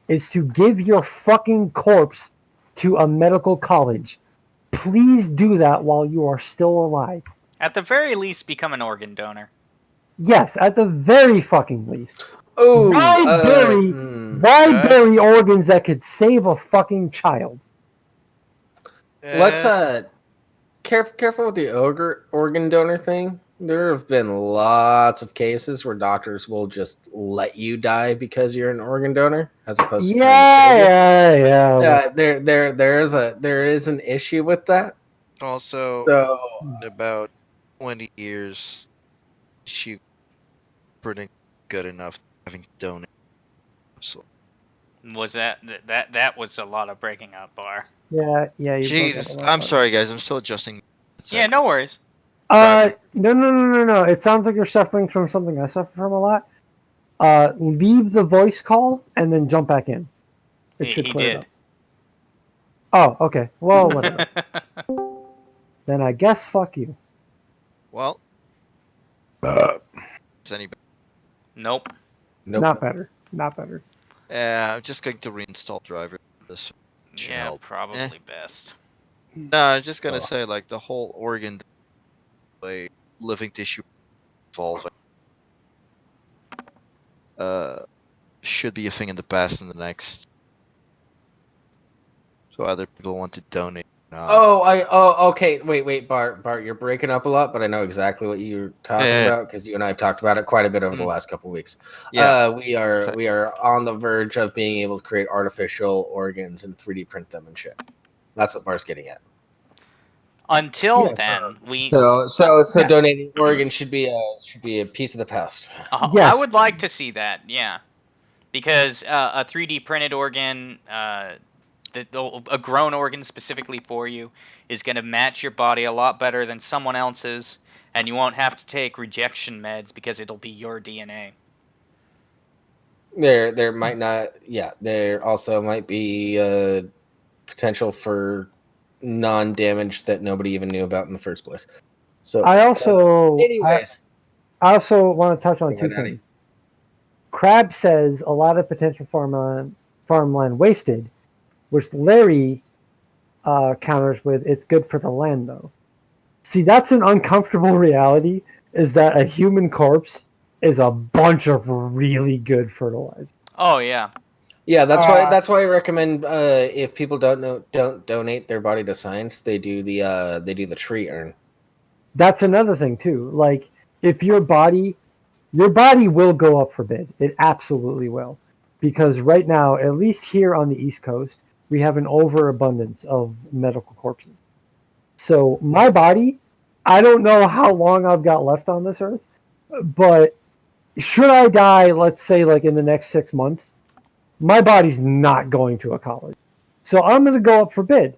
[SPEAKER 3] is to give your fucking corpse to a medical college. Please do that while you are still alive.
[SPEAKER 2] At the very least, become an organ donor.
[SPEAKER 3] Yes, at the very fucking least.
[SPEAKER 1] Oh,
[SPEAKER 3] why bury organs that could save a fucking child?
[SPEAKER 1] Let's careful with the organ donor thing. There have been lots of cases where doctors will just let you die because you're an organ donor, as opposed to
[SPEAKER 3] yeah.
[SPEAKER 1] There is an issue with that.
[SPEAKER 4] Also,
[SPEAKER 1] so,
[SPEAKER 4] in about 20 years, she pretty good enough having donated. So.
[SPEAKER 2] Was that was a lot of breaking up, Bar.
[SPEAKER 3] Yeah.
[SPEAKER 4] Jeez, I'm sorry, guys. I'm still adjusting.
[SPEAKER 2] Yeah, no worries.
[SPEAKER 3] No. It sounds like you're suffering from something I suffer from a lot. Leave the voice call and then jump back in. It should clear up. Oh, okay. Well, whatever. Then I guess fuck you.
[SPEAKER 4] Well, is anybody?
[SPEAKER 2] Nope.
[SPEAKER 3] Not better. Not better.
[SPEAKER 4] I'm just going to reinstall driver. This should
[SPEAKER 2] Yeah,
[SPEAKER 4] help.
[SPEAKER 2] probably best.
[SPEAKER 4] No, I'm just gonna say like the whole organ, like living tissue evolving, should be a thing in the past in the next. So other people want to donate.
[SPEAKER 1] Okay. Wait, Bart, you're breaking up a lot, but I know exactly what you're talking about because you and I have talked about it quite a bit over the last couple of weeks.
[SPEAKER 4] Yeah.
[SPEAKER 1] We are on the verge of being able to create artificial organs and 3D print them and shit. That's what Bart's getting at.
[SPEAKER 2] Until then, we.
[SPEAKER 1] So
[SPEAKER 3] Yeah.
[SPEAKER 1] donating organs should be a piece of the past.
[SPEAKER 2] I
[SPEAKER 3] Yes.
[SPEAKER 2] would like to see that. Yeah, because a 3D printed organ, a grown organ specifically for you, is going to match your body a lot better than someone else's, and you won't have to take rejection meds because it'll be your DNA.
[SPEAKER 1] There might not. Yeah, there also might be potential for non-damage that nobody even knew about in the first place. So
[SPEAKER 3] I also,
[SPEAKER 1] anyways,
[SPEAKER 3] I also want to touch on
[SPEAKER 1] Go
[SPEAKER 3] two
[SPEAKER 1] ahead, Addy.
[SPEAKER 3] things. Crab says a lot of potential farmland wasted, which Larry counters with, it's good for the land, though. See, that's an uncomfortable reality, is that a human corpse is a bunch of really good fertilizer.
[SPEAKER 2] Oh yeah.
[SPEAKER 1] yeah, that's why I recommend if people don't donate their body to science, they do the tree urn.
[SPEAKER 3] That's another thing, too. Like, if your body will go up for bid. It absolutely will. Because right now, at least here on the East Coast, we have an overabundance of medical corpses. So my body, I don't know how long I've got left on this earth, but should I die, let's say like in the next 6 months, my body's not going to a college. So I'm going to go up for bid.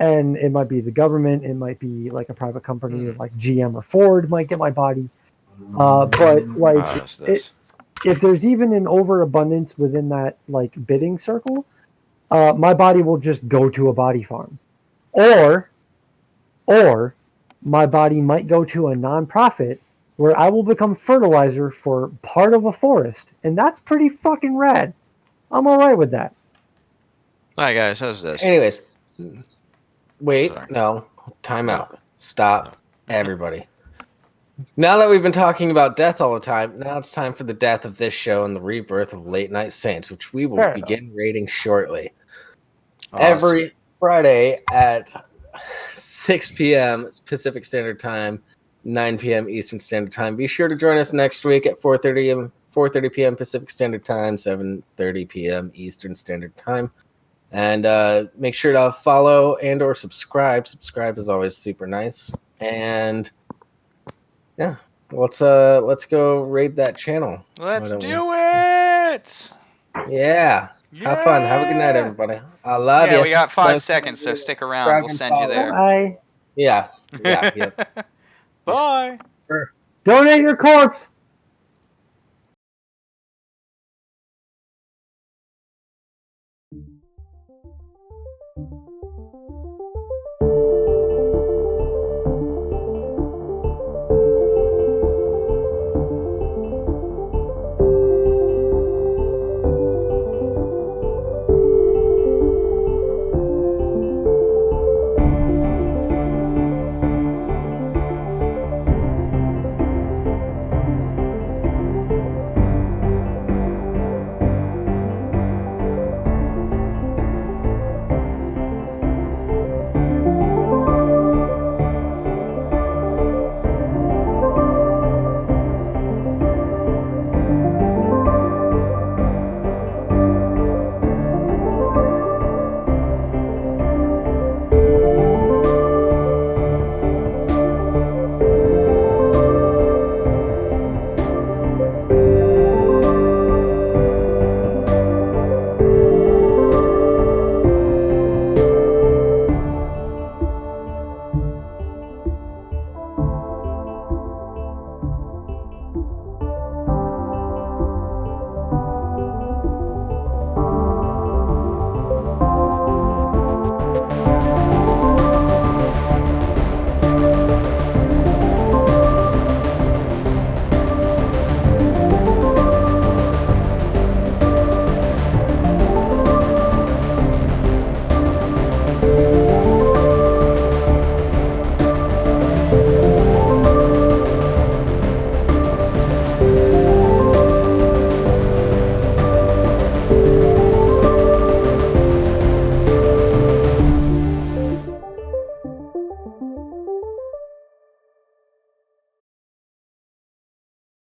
[SPEAKER 3] And it might be the government, it might be like a private company like GM or Ford might get my body. But like, if there's even an overabundance within that like bidding circle, my body will just go to a body farm, or my body might go to a nonprofit where I will become fertilizer for part of a forest, and that's pretty fucking rad. I'm all right with that.
[SPEAKER 4] Hi guys, how's this?
[SPEAKER 1] Anyways, wait,
[SPEAKER 4] Sorry.
[SPEAKER 1] no, time out. Stop, everybody. Now that we've been talking about death all the time, now it's time for the death of this show and the rebirth of Late Night Saints, which we will begin rating shortly. Every Friday at 6 p.m. Pacific Standard Time, 9 p.m. Eastern Standard Time. Be sure to join us next week at 4:30 p.m. Pacific Standard Time, 7:30 p.m. Eastern Standard Time. And make sure to follow and or subscribe. Subscribe is always super nice. And yeah, let's go raid that channel.
[SPEAKER 2] Let's do it.
[SPEAKER 1] Yeah. Have fun. Have a good night, everybody. I love you.
[SPEAKER 2] Yeah, we got 5 seconds, so stick around. We'll send you there.
[SPEAKER 3] Bye.
[SPEAKER 1] Yeah.
[SPEAKER 2] Bye.
[SPEAKER 3] Donate your corpse.